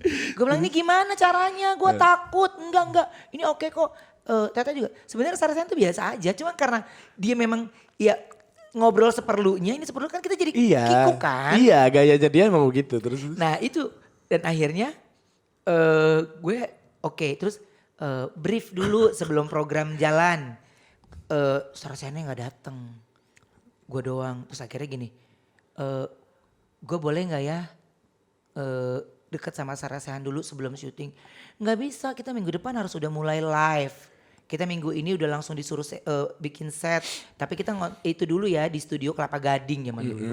Gue bilang ini gimana caranya, gue takut, enggak, ini oke kok. Tata juga, sebenarnya Sarah Sechan tuh biasa aja, cuma karena dia memang ya ngobrol seperlunya, ini seperlu kan kita jadi kikuk kan. Iya gayanya dia emang begitu terus. Nah itu dan akhirnya gue oke, terus brief dulu sebelum program jalan. Sarah Sechan-nya gak dateng. Gue doang. Terus akhirnya gini. gue boleh nggak ya deket sama Sarah Sechan dulu sebelum syuting. Nggak bisa, kita minggu depan harus udah mulai live. Kita minggu ini udah langsung disuruh bikin set. Tapi kita itu dulu ya di studio Kelapa Gading zaman dulu.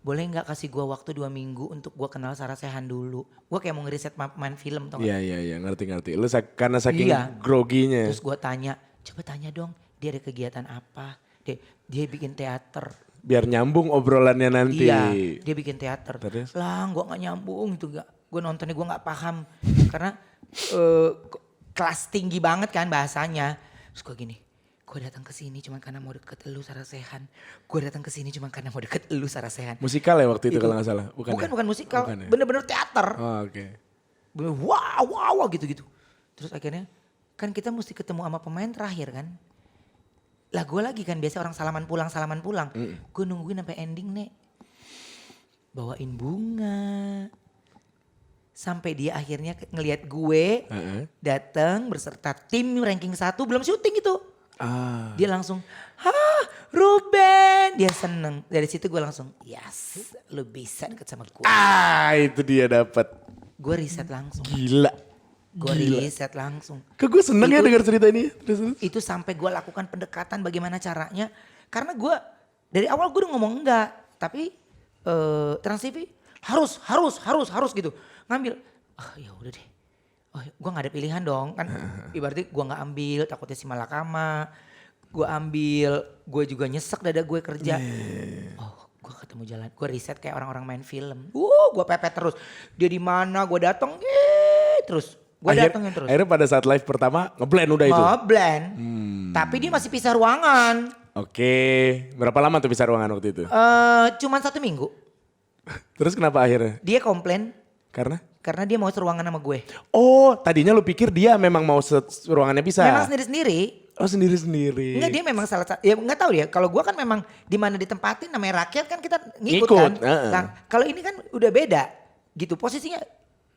Boleh nggak kasih gue waktu 2 minggu untuk gue kenal Sarah Sechan dulu. Gue kayak mau ngeriset main film tau gak? Iya, ngerti. Lu karena saking Iya. groginya. Terus gue tanya, coba tanya dong dia ada kegiatan apa. Dia bikin teater. Biar nyambung obrolannya nanti. Iya, dia bikin teater. Terus? Lah gue gak nyambung itu gak. Gue nontonnya gue gak paham. Karena kelas tinggi banget kan bahasanya. Terus gue gini, gue datang ke sini cuma karena mau deket lu Sarah Sechan. Gue datang ke sini cuma karena mau deket lu Sarah Sechan. Musikal ya waktu itu kalau gak salah? Bukan musikal, Bukan ya? bener-bener teater. Oh, oke. Bener, wow gitu-gitu. Terus akhirnya kan kita mesti ketemu sama pemain terakhir kan. Lah gue lagi kan biasa orang salaman pulang. Gue nungguin sampai ending nih. Bawain bunga. Sampai dia akhirnya ngelihat gue datang berserta tim ranking 1 belum syuting itu. Dia langsung, Ruben. Dia seneng. Dari situ gue langsung, yes lu bisa deket sama gue. Itu dia dapat. Gue riset langsung. Gila. Gue riset langsung. Gue seneng ya Itu- dengar cerita ini. Terus. Itu sampai gue lakukan pendekatan bagaimana caranya. Karena gue dari awal gue udah ngomong enggak. Tapi Trans TV harus gitu. Ngambil, ya udah deh. Gue gak ada pilihan dong. Kan ibaratnya gue gak ambil takutnya si malakama. Gue ambil, gue juga nyesek dada gue kerja. Gue ketemu jalan. Gue riset kayak orang-orang main film. Gue pepet terus. Dia di mana? Gue datang terus. Gue datengin terus. Akhirnya pada saat live pertama ngeblend udah itu. Ngeblend. Tapi dia masih pisah ruangan. Oke. Berapa lama tuh pisah ruangan waktu itu? Cuman 1 minggu. Terus kenapa akhirnya? Dia komplain Karena dia mau seruangan sama gue. Oh, tadinya lu pikir dia memang mau ruangannya pisah. Memang sendiri-sendiri. Oh, sendiri-sendiri. Enggak, dia memang salah satu. Ya nggak tahu ya. Kalau gue kan memang di mana ditempatin namanya rakyat kan kita ngikut Ngikut, kan. heeh. Nah, kalau ini kan udah beda. Gitu posisinya.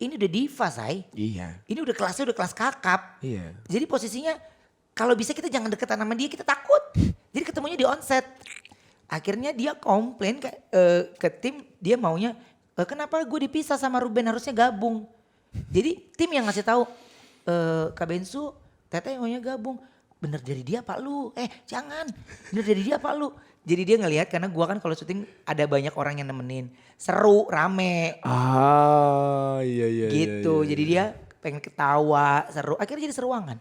Ini udah diva, say. Iya. Ini udah kelasnya udah kelas kakap. Iya. Jadi posisinya kalau bisa kita jangan deketan sama dia, kita takut. Jadi ketemunya di onset. Akhirnya dia komplain ke tim, dia maunya kenapa gue dipisah sama Ruben, harusnya gabung. Jadi tim yang ngasih tahu Kak Bensu, Teteh maunya gabung. Bener dari dia Pak lu, jangan. Bener dari dia Pak lu. Jadi dia ngelihat karena gua kan kalau syuting ada banyak orang yang nemenin. Seru, rame. Iya. Gitu. Iya. Jadi dia pengen ketawa, seru. Akhirnya jadi seruangan.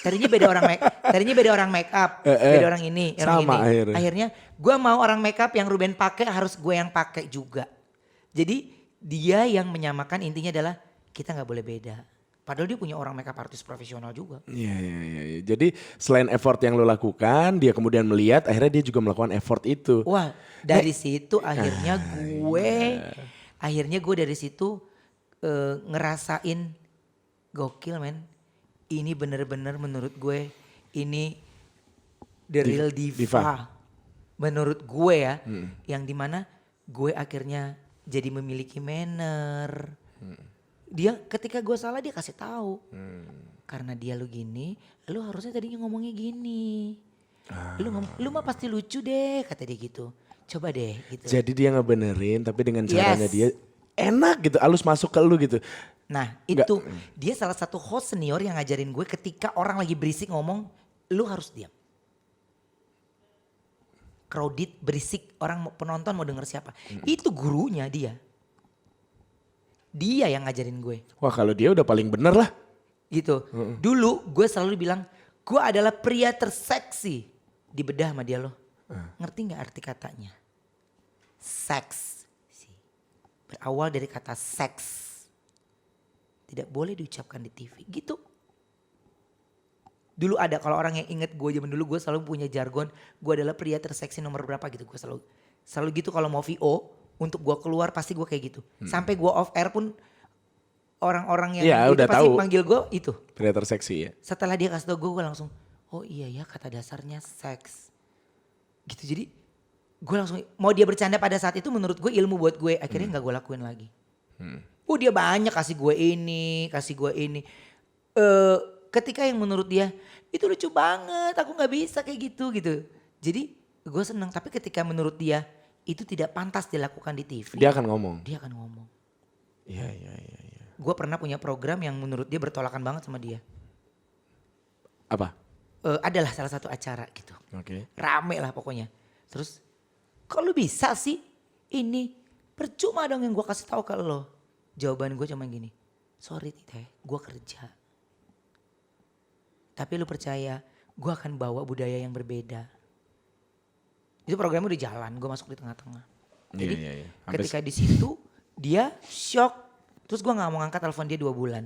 Tadinya beda orang make up, beda orang ini, orang Sama ini. akhirnya. Gua mau orang make up yang Ruben pakai harus gue yang pakai juga. Jadi dia yang menyamakan, intinya adalah kita nggak boleh beda. Padahal dia punya orang makeup artis profesional juga. Iya. Jadi selain effort yang lo lakukan, dia kemudian melihat, akhirnya dia juga melakukan effort itu. Wah, dari situ akhirnya gue dari situ ngerasain gokil men. Ini bener-bener menurut gue ini the real diva. Menurut gue ya, yang dimana gue akhirnya jadi memiliki manner. Dia ketika gue salah dia kasih tahu. Karena dia lu gini, lu harusnya tadinya ngomongnya gini. Lu mah pasti lucu deh, kata dia gitu. Coba deh gitu. Jadi dia ngebenerin tapi dengan caranya Yes. dia enak gitu, halus masuk ke lu gitu. Nah itu dia salah satu host senior yang ngajarin gue ketika orang lagi berisik ngomong, lu harus diam. Crowded, berisik, orang penonton mau denger siapa. Itu gurunya dia. Dia yang ngajarin gue. Wah kalau dia udah paling bener lah. Gitu. Dulu gue selalu bilang, gue adalah pria terseksi. Dibedah sama dia loh. Ngerti gak arti katanya? Seks. Berawal dari kata seks. Tidak boleh diucapkan di TV. Gitu. Dulu ada, kalau orang yang inget gue zaman dulu, gue selalu punya jargon. Gue adalah pria terseksi nomor berapa gitu. Gue selalu gitu kalau mau VO. Untuk gue keluar pasti gue kayak gitu. Sampai gue off air pun orang-orang yang Iya, itu udah pasti tahu. manggil gue itu. Pria terseksi ya. Setelah dia kasih tau gue langsung, oh iya ya kata dasarnya seks. Gitu, jadi gue langsung, mau dia bercanda pada saat itu menurut gue ilmu buat gue. Akhirnya gak gue lakuin lagi. Dia banyak kasih gue ini. Ketika yang menurut dia, itu lucu banget, aku gak bisa kayak gitu. Jadi Gue seneng, tapi ketika menurut dia itu tidak pantas dilakukan di TV, Dia akan ngomong. dia akan ngomong. Iya, iya, iya. Ya. Gue pernah punya program yang menurut dia bertolakan banget sama dia. Apa? Adalah salah satu acara gitu. Oke. Rame lah pokoknya. Terus, kok lu bisa sih ini? Percuma dong yang gue kasih tahu ke lo. Jawaban gue cuma gini, sorry Teh, gue kerja. Tapi lu percaya, gue akan bawa budaya yang berbeda. Itu programnya udah jalan, gue masuk di tengah-tengah. Jadi Iya. ketika di situ dia shock. Terus gue gak mau ngangkat telepon dia 2 bulan.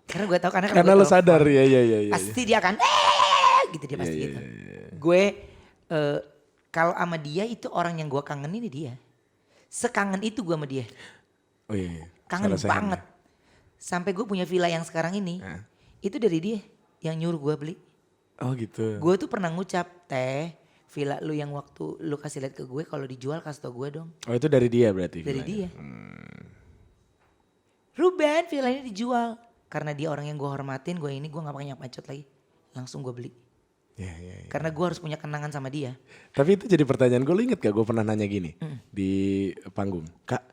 Karena gue tahu karena Karena gue lo sadar ya. pasti dia akan gitu dia pasti gitu. Gue kalau sama dia itu orang yang gue kangenin dia. Sekangen itu gue sama dia. Oh iya. Kangen Salah sayang banget. Sampai gue punya villa yang sekarang ini. Itu dari dia yang nyuruh gue beli. ya. Oh gitu. Gue tuh pernah ngucap, Teh, villa lu yang waktu lu kasih lihat ke gue kalau dijual kasih tau gue dong. Oh itu dari dia berarti? Dari villanya? dia. Ruben villa ini dijual. Karena dia orang yang gue hormatin, gue gak pakai nyap-nyacot lagi. Langsung gue beli. Iya. Karena gue harus punya kenangan sama dia. Tapi itu jadi pertanyaan gue, lo inget gak gue pernah nanya gini di panggung. Kak,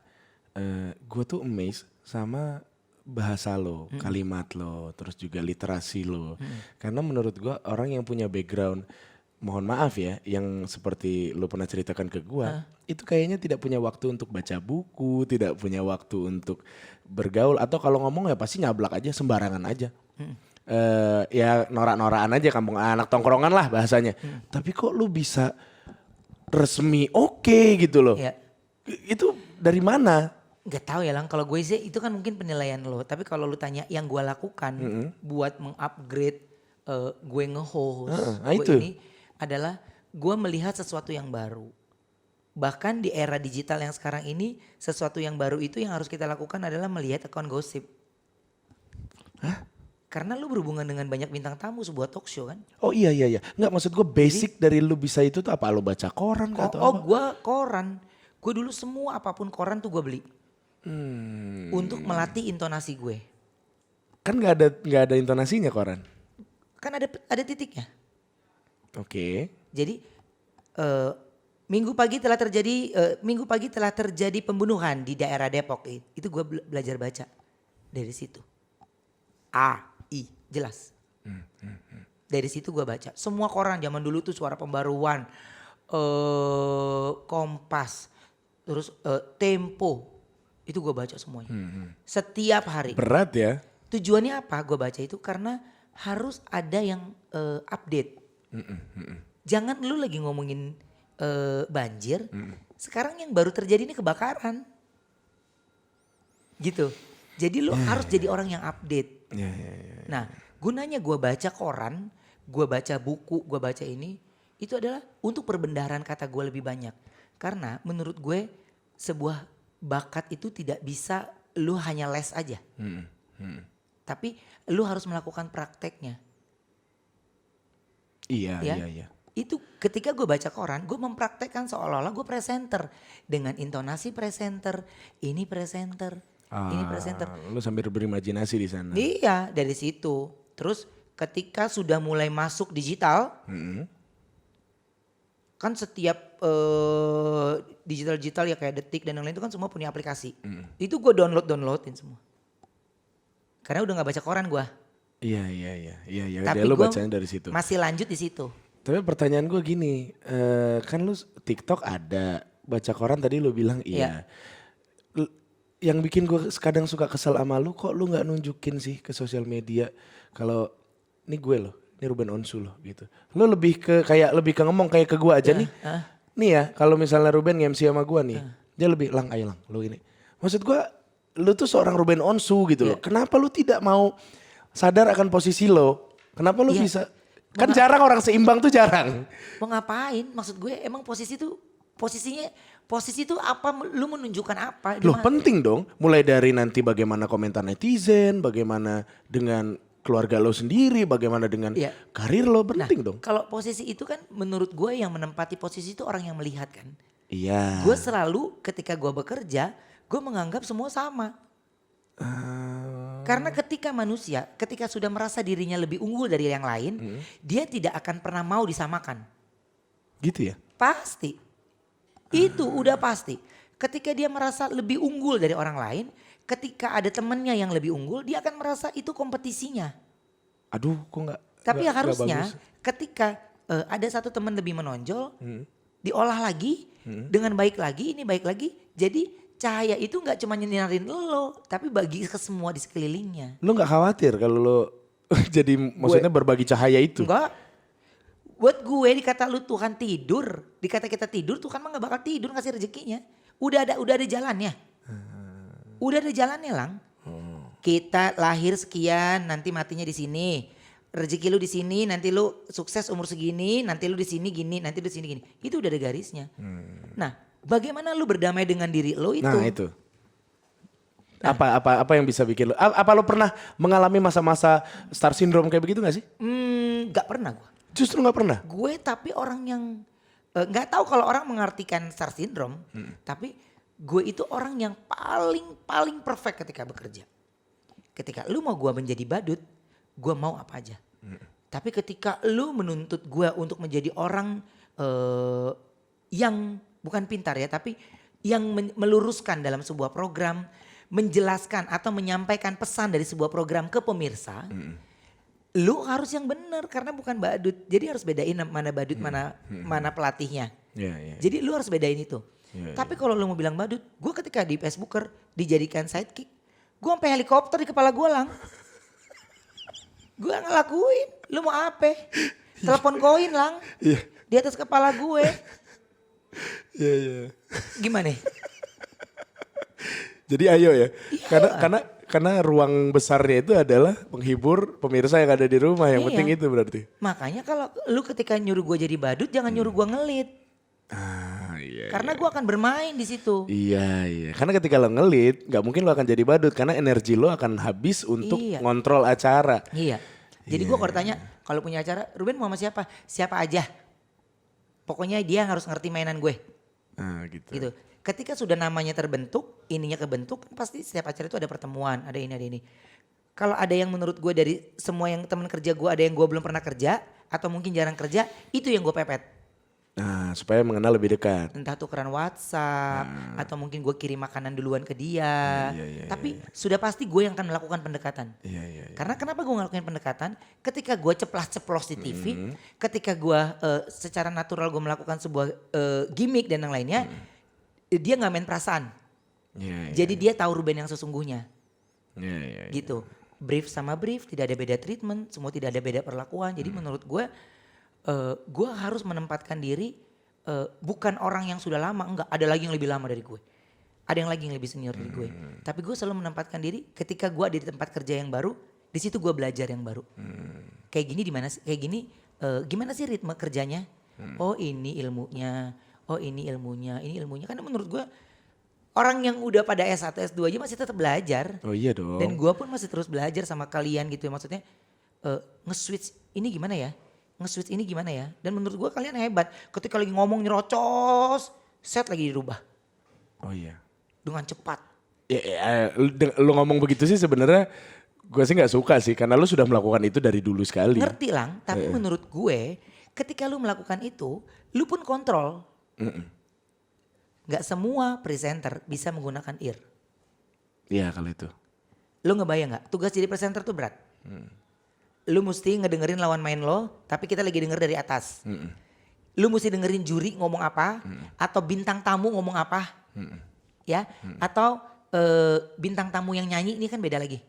gue tuh amazed sama bahasa lo, kalimat lo, terus juga literasi lo. Karena menurut gue orang yang punya background, mohon maaf ya, yang seperti lo pernah ceritakan ke gue, itu kayaknya tidak punya waktu untuk baca buku, tidak punya waktu untuk bergaul, atau kalau ngomong ya pasti nyablak aja, sembarangan aja. Ya norak-norakan aja, kampung anak tongkrongan lah bahasanya. Tapi kok lu bisa resmi oke gitu loh. Ya. Itu dari mana? Gak tahu ya Lang, kalau gue sih itu kan mungkin penilaian lo. Tapi kalau lu tanya yang gue lakukan buat mengupgrade gue nge-host. Nah, Gue itu. ini adalah gue melihat sesuatu yang baru. Bahkan di era digital yang sekarang ini sesuatu yang baru itu yang harus kita lakukan adalah melihat akun gosip. Karena lu berhubungan dengan banyak bintang tamu sebuah talk show kan. Oh iya. Nggak, maksud gue basic dari lu bisa itu tuh apa? Lu baca koran kah atau apa? Gue koran. Gue dulu semua apapun koran tuh gue beli. Untuk melatih intonasi gue. Kan nggak ada intonasinya koran. Kan ada titiknya. Oke. Jadi minggu pagi telah terjadi pembunuhan di daerah Depok. Itu gue belajar baca dari situ. Jelas. Dari situ gue baca. Semua koran zaman dulu tuh Suara Pembaruan, Kompas, terus Tempo. Itu gue baca semuanya. Setiap hari. Berat ya. Tujuannya apa gue baca itu? Karena harus ada yang update. Jangan lu lagi ngomongin banjir. Sekarang yang baru terjadi ini kebakaran. Gitu. Jadi lu harus jadi orang yang update. Ya. Nah, gunanya gue baca koran, gue baca buku, gue baca ini, itu adalah untuk perbendaharaan kata gue lebih banyak. Karena menurut gue sebuah bakat itu tidak bisa lu hanya les aja. Tapi lu harus melakukan prakteknya. Iya. Itu ketika gue baca koran, gue mempraktekkan seolah-olah gue presenter. Dengan intonasi presenter, ini presenter. Ini presenter. Lu sambil berimajinasi di sana. Iya, dari situ. Terus ketika sudah mulai masuk digital, kan setiap digital ya kayak Detik dan yang lain itu kan semua punya aplikasi. Itu gue downloadin semua. Karena udah nggak baca koran gue. Iya. Tapi Lu gue bacanya dari situ. masih lanjut di situ. Tapi pertanyaan gue gini, kan lu TikTok ada, baca koran tadi lu bilang iya. Yang bikin gue kadang suka kesel sama lu, kok lu nggak nunjukin sih ke sosial media kalau ini gue loh, ini Ruben Onsu loh gitu. Lu lebih ke ngomong kayak ke gue aja nih. Nih ya, kalau misalnya Ruben nge-MC sama gue nih, dia lebih ayo lang, lu ini. Maksud gue, lu tuh seorang Ruben Onsu gitu loh. Kenapa lu tidak mau sadar akan posisi lo? Kenapa lu bisa? Kan jarang orang seimbang tuh jarang. Mau ngapain? Maksud gue emang posisi itu apa, lu menunjukkan apa? Loh penting dong, mulai dari nanti bagaimana komentar netizen, bagaimana dengan keluarga lo sendiri, bagaimana dengan karir lo, penting dong. Kalau posisi itu kan menurut gue yang menempati posisi itu orang yang melihat kan. Iya. Gue selalu ketika gue bekerja, gue menganggap semua sama. Karena ketika sudah merasa dirinya lebih unggul dari yang lain, dia tidak akan pernah mau disamakan. Gitu ya? Pasti. Itu udah pasti. Ketika dia merasa lebih unggul dari orang lain, ketika ada temennya yang lebih unggul, dia akan merasa itu kompetisinya. Aduh kok nggak. Tapi ya nggak harusnya bagus. ketika ada satu teman lebih menonjol, diolah lagi dengan baik lagi, ini baik lagi. Jadi cahaya itu nggak cuma nyinarin lo, tapi bagi ke semua di sekelilingnya. Lu nggak khawatir kalau lu jadi maksudnya berbagi cahaya itu? Enggak. Buat gue dikata lu Tuhan tidur, dikata kita tidur, Tuhan mah gak bakal tidur ngasih rezekinya. Udah ada jalannya. Udah ada jalannya, Lang. Kita lahir sekian, nanti matinya di sini. Rezeki lu di sini, nanti lu sukses umur segini, nanti lu di sini gini, nanti lu di sini gini. Itu udah ada garisnya. Nah, bagaimana lu berdamai dengan diri lu itu? Nah itu. Apa yang bisa bikin lu? Apa lu pernah mengalami masa-masa star syndrome kayak begitu gak sih? Gak pernah gue. Justru gak pernah? Gue tapi orang yang nggak tahu kalau orang mengartikan star syndrome, tapi gue itu orang yang paling perfect ketika bekerja. Ketika lu mau gue menjadi badut, gue mau apa aja. Tapi ketika lu menuntut gue untuk menjadi orang yang bukan pintar ya, tapi yang meluruskan dalam sebuah program, menjelaskan atau menyampaikan pesan dari sebuah program ke pemirsa. Lu harus yang benar karena bukan badut. Jadi harus bedain mana badut mana pelatihnya. Jadi lu harus bedain itu. Tapi kalau lu mau bilang badut, gue ketika di Facebooker dijadikan sidekick, gue sampai helikopter di kepala gue, Lang. Gue ngelakuin. Lu mau apa? Telepon koin, Lang. Di atas kepala gue. Gimana? Jadi ayo ya. Karena ruang besarnya itu adalah menghibur pemirsa yang ada di rumah. Yang penting itu berarti. Makanya kalau lu ketika nyuruh gue jadi badut, jangan nyuruh gue ngelit. Karena gue akan bermain di situ. Iya. Karena ketika lo ngelit, nggak mungkin lo akan jadi badut. Karena energi lo akan habis untuk ngontrol acara. Iya. Jadi gue kalau tanya, kalau punya acara, Ruben mau sama siapa? Siapa aja. Pokoknya dia harus ngerti mainan gue. Gitu. Ketika sudah namanya terbentuk, ininya kebentuk, pasti setiap acara itu ada pertemuan, ada ini. Kalau ada yang menurut gue dari semua yang teman kerja gue, ada yang gue belum pernah kerja, atau mungkin jarang kerja, itu yang gue pepet. Nah, supaya mengenal lebih dekat. Entah tukeran WhatsApp, atau mungkin gue kirim makanan duluan ke dia. Tapi sudah pasti gue yang akan melakukan pendekatan. Karena kenapa gue ngelakuin pendekatan? Ketika gue ceplos di TV, ketika gue secara natural gue melakukan sebuah gimmick dan yang lainnya, dia nggak main perasaan. Jadi dia tahu Ruben yang sesungguhnya. Gitu. Brief sama brief, tidak ada beda treatment, semua tidak ada beda perlakuan. Jadi menurut gue harus menempatkan diri bukan orang yang sudah lama, enggak. Ada lagi yang lebih lama dari gue. Ada yang lagi yang lebih senior dari gue. Tapi gue selalu menempatkan diri ketika gue ada di tempat kerja yang baru, di situ gue belajar yang baru. Kayak gini gimana sih ritme kerjanya? Oh ini ilmunya. Oh ini ilmunya. Karena menurut gue orang yang udah pada S1, S2 aja masih tetap belajar. Oh iya dong. Dan gue pun masih terus belajar sama kalian gitu ya. Maksudnya nge-switch ini gimana ya? Dan menurut gue kalian hebat. Ketika lagi ngomong nyerocos, set lagi dirubah. Oh iya. Dengan cepat. Lu ngomong begitu sih sebenarnya gue sih gak suka sih. Karena lu sudah melakukan itu dari dulu sekali. Ngerti Lang, tapi menurut gue ketika lu melakukan itu, lu pun kontrol. Gak semua presenter bisa menggunakan ear. Iya kalau itu. Lu ngebayang gak? Tugas jadi presenter tuh berat. Lu mesti ngedengerin lawan main lo, tapi kita lagi denger dari atas. Lu mesti dengerin juri ngomong apa, atau bintang tamu ngomong apa. Ya, atau bintang tamu yang nyanyi ini kan beda lagi.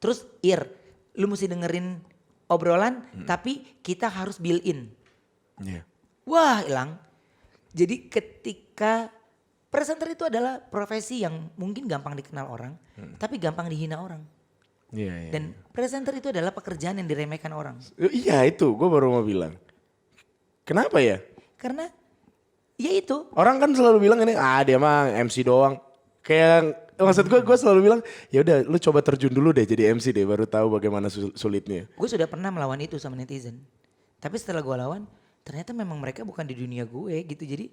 Terus ear, lu mesti dengerin obrolan, tapi kita harus build in. Wah hilang. Jadi ketika presenter itu adalah profesi yang mungkin gampang dikenal orang, tapi gampang dihina orang. Dan presenter itu adalah pekerjaan yang diremehkan orang. Iya itu, gue baru mau bilang. Kenapa ya? Karena ya itu. Orang kan selalu bilang ini, dia mah MC doang. Kayak maksud gue selalu bilang, ya udah lu coba terjun dulu deh jadi MC deh, baru tahu bagaimana sulitnya. Gue sudah pernah melawan itu sama netizen. Tapi setelah gue lawan, ternyata memang mereka bukan di dunia gue gitu. Jadi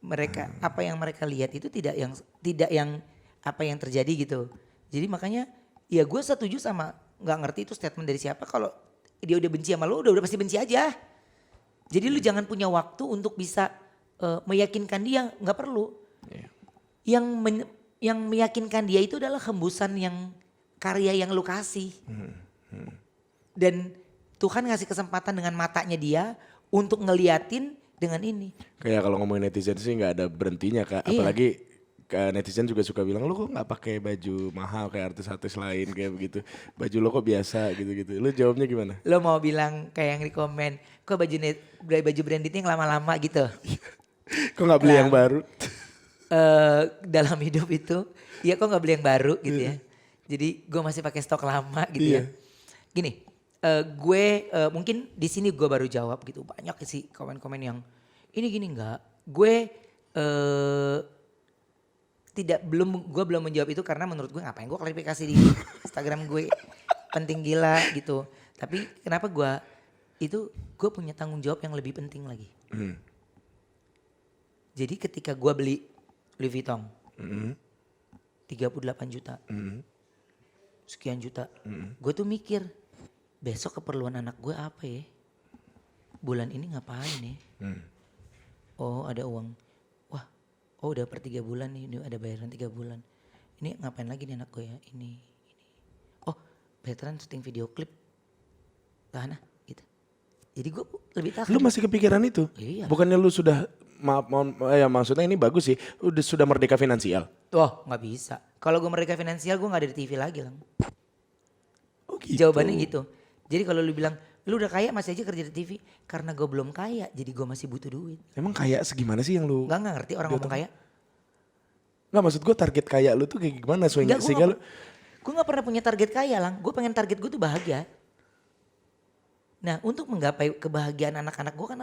mereka apa yang mereka lihat itu tidak yang apa yang terjadi gitu. Jadi makanya ya gue setuju sama, nggak ngerti itu statement dari siapa, kalau dia udah benci sama lo udah pasti benci aja. Jadi lu jangan punya waktu untuk bisa meyakinkan dia, nggak perlu. Iya. Yang meyakinkan dia itu adalah hembusan yang karya yang lu kasih. Dan Tuhan ngasih kesempatan dengan matanya dia untuk ngeliatin dengan ini. Kayak kalau ngomongin netizen sih nggak ada berhentinya Kak. Iya. Apalagi netizen juga suka bilang lu kok nggak pakai baju mahal kayak artis-artis lain kayak begitu. Baju lo kok biasa gitu-gitu. Lu jawabnya gimana? Lo mau bilang kayak yang di komen, kok baju branded yang lama-lama gitu. Kok nggak beli yang baru? Dalam hidup itu, ya kok nggak beli yang baru gitu ya. Jadi gue masih pakai stok lama gitu ya. Gini, gue mungkin di sini gue baru jawab gitu. Banyak sih komen-komen yang ini gini enggak. Gue gue belum menjawab itu karena menurut gue ngapain gue klarifikasi di Instagram gue penting gila gitu. Tapi kenapa gue punya tanggung jawab yang lebih penting lagi. Jadi ketika gue beli Louis Vuitton 38 juta, sekian juta, gue tuh mikir besok keperluan anak gue apa ya? Bulan ini ngapain ya? Oh ada uang. Wah, oh udah per 3 bulan nih, ini ada bayaran 3 bulan. Ini ngapain lagi nih anak gue ya? Ini. Oh, veteran syuting video klip. Tahan gitu. Jadi gue lebih tahan. Lu masih kepikiran itu? Iya. Bukannya lu sudah maksudnya ini bagus sih, sudah merdeka finansial. Wah nggak bisa. Kalau gue merdeka finansial gue nggak ada di TV lagi lang. Oh gitu. Jawabannya gitu. Jadi kalau lu bilang lu udah kaya masih aja kerja di TV, karena gue belum kaya jadi gue masih butuh duit. Emang kaya segimana sih yang lu? Nggak ngerti orang ngomong kaya. Nggak, maksud gue target kaya lu tuh kayak gimana Nggak, sehingga lu? gue nggak pernah punya target kaya lang. Gue pengen target gue tuh bahagia. Nah untuk menggapai kebahagiaan anak-anak gue kan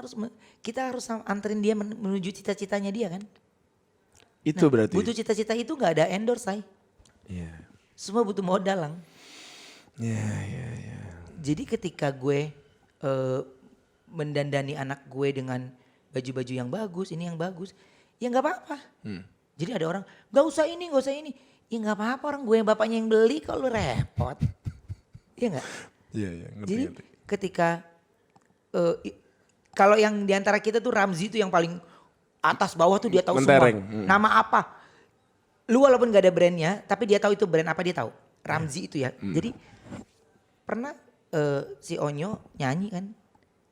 kita harus anterin dia menuju cita-citanya dia kan. Itu Nah, berarti. butuh cita-cita itu nggak ada endorse say. Iya. Semua butuh modal lang. Iya. Jadi ketika gue mendandani anak gue dengan baju-baju yang bagus, ini yang bagus, ya nggak apa-apa. Jadi ada orang nggak usah ini, ya nggak apa-apa, orang gue yang bapaknya yang beli kok lu repot, iya nggak? Iya ngerti. Jadi ketika kalau yang diantara kita tuh Ramzi tuh yang paling atas bawah tuh dia tahu Mentereng. semua. Nama apa? Lu walaupun gak ada brandnya, tapi dia tahu itu brand apa, dia tahu. Ramzi itu ya. Jadi pernah si Onyo nyanyi kan,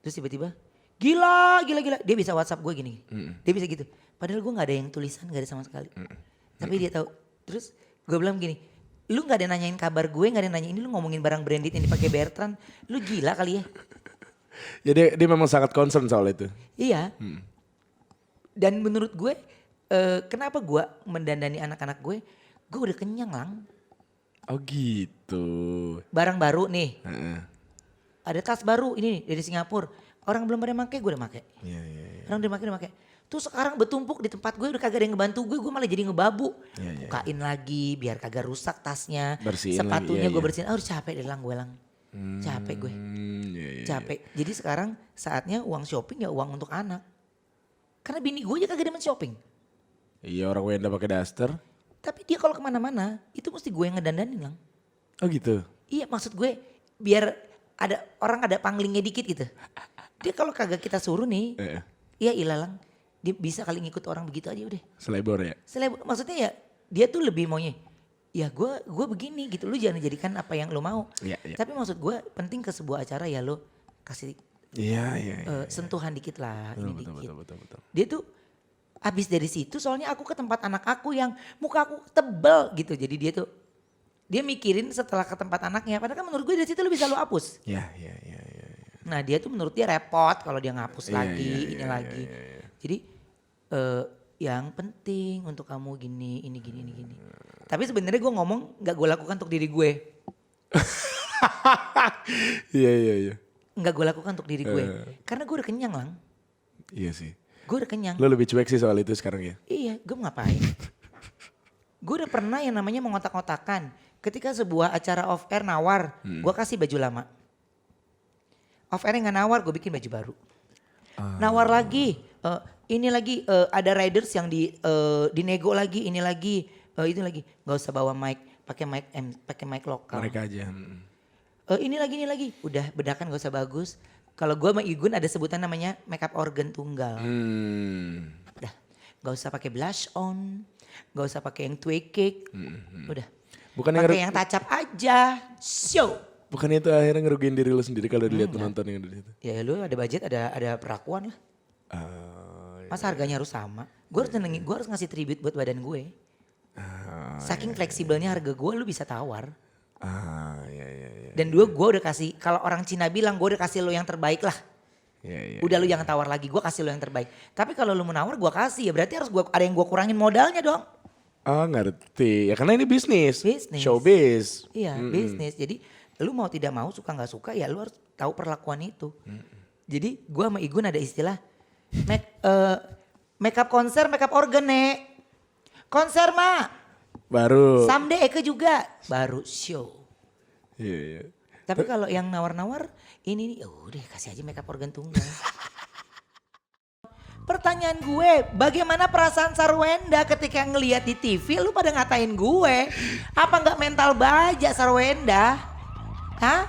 terus tiba-tiba gila. Dia bisa WhatsApp gue gini. Dia bisa gitu. Padahal gue gak ada yang tulisan, gak ada sama sekali. Tapi dia tahu. Terus gue bilang gini, lu gak ada nanyain kabar gue, gak ada nanyain ini, lu ngomongin barang branded yang dipakai Bertrand, lu gila kali ya. Jadi dia memang sangat concern soal itu. Iya. Dan menurut gue, kenapa gue mendandani anak-anak gue udah kenyang lang. Oh gitu. Barang baru nih, ada tas baru ini nih, dari Singapura. Orang belum pada pakai, gue udah pakai. Iya. Orang udah pakai. Tuh sekarang bertumpuk di tempat gue, udah kagak ada yang ngebantu gue malah jadi ngebabu. Iya. Bukain lagi biar kagak rusak tasnya. Bersihin sepatunya lagi, gue iya. bersihin. Harus capek deh lang gue lang. Capek gue. Iya. Capek. Jadi sekarang saatnya uang shopping ya uang untuk anak. Karena bini gue aja kagak demen shopping. Iya, orang Wenda pakai daster. Tapi dia kalau kemana-mana itu mesti gue yang ngedandanin lang. Oh gitu. Iya maksud gue biar ada orang ada panglingnya dikit gitu. Dia kalau kagak kita suruh nih, iya ilalang. Dia bisa kali ngikut orang begitu aja udah. Selebor ya. Maksudnya ya dia tuh lebih maunya. Ya gue begini gitu, lu jangan jadikan apa yang lu mau. Iya. Tapi maksud gue penting ke sebuah acara ya lu kasih Iya. sentuhan dikit lah, ini dikit. Betul. Dia tuh abis dari situ soalnya aku ke tempat anak aku yang muka aku tebel gitu. Jadi dia mikirin setelah ke tempat anaknya. Padahal kan menurut gue dari situ lu bisa lu hapus. Iya. Nah dia tuh menurut dia repot kalau dia ngapus lagi, ini lagi. Jadi yang penting untuk kamu gini, ini gini. Tapi sebenarnya gue ngomong gak gue lakukan untuk diri gue. Iya. Nggak gue lakukan untuk diri gue. Karena gue udah kenyang lang. Iya sih. Gue udah kenyang. Lo lebih cuek sih soal itu sekarang ya. Iya gue mau ngapain. Gue udah pernah yang namanya mengotak-ngotakan. Ketika sebuah acara off air nawar, gue kasih baju lama. Off air yang gak nawar, gue bikin baju baru. Nawar lagi, ini lagi ada riders yang dinego lagi, ini lagi, itu lagi. Gak usah bawa mic, pakai mic lokal. Mereka aja. Ini lagi, udah bedakan gak usah bagus. Kalau gue sama Igun ada sebutan namanya makeup organ tunggal. Udah, gak usah pakai blush on, gak usah pakai yang twig cake, udah. Bukan Pakai yang touch up aja, show. Bukan itu akhirnya ngerugiin diri lu sendiri kalau dilihat penonton yang ada di situ. Ya lu ada budget, ada perlakuan lah. Masa harganya harus sama? Gue harus ngasih tribute buat badan gue. Saking fleksibelnya harga gue, lu bisa tawar. Iya. Dan gue udah kasih, kalau orang Cina bilang gue udah kasih lo yang terbaik lah. Iya. Udah lu jangan tawar lagi, gue kasih lo yang terbaik. Tapi kalau lu menawar gue kasih, ya berarti harus ada yang gue kurangin modalnya dong. Ngerti. Ya karena ini bisnis. Bisnis. Showbiz. Iya bisnis, jadi lu mau tidak mau suka gak suka ya lu harus tahu perlakuan itu. Jadi gue sama Igun ada istilah makeup konser, makeup organ nek. Konser mah. Baru. Someday Eke juga baru show. Iya. Tapi kalau yang nawar-nawar ini udah kasih aja makeup organ tunggal. Pertanyaan gue, bagaimana perasaan Sarwenda ketika ngelihat di TV lu pada ngatain gue? Apa nggak mental baja Sarwenda? Hah?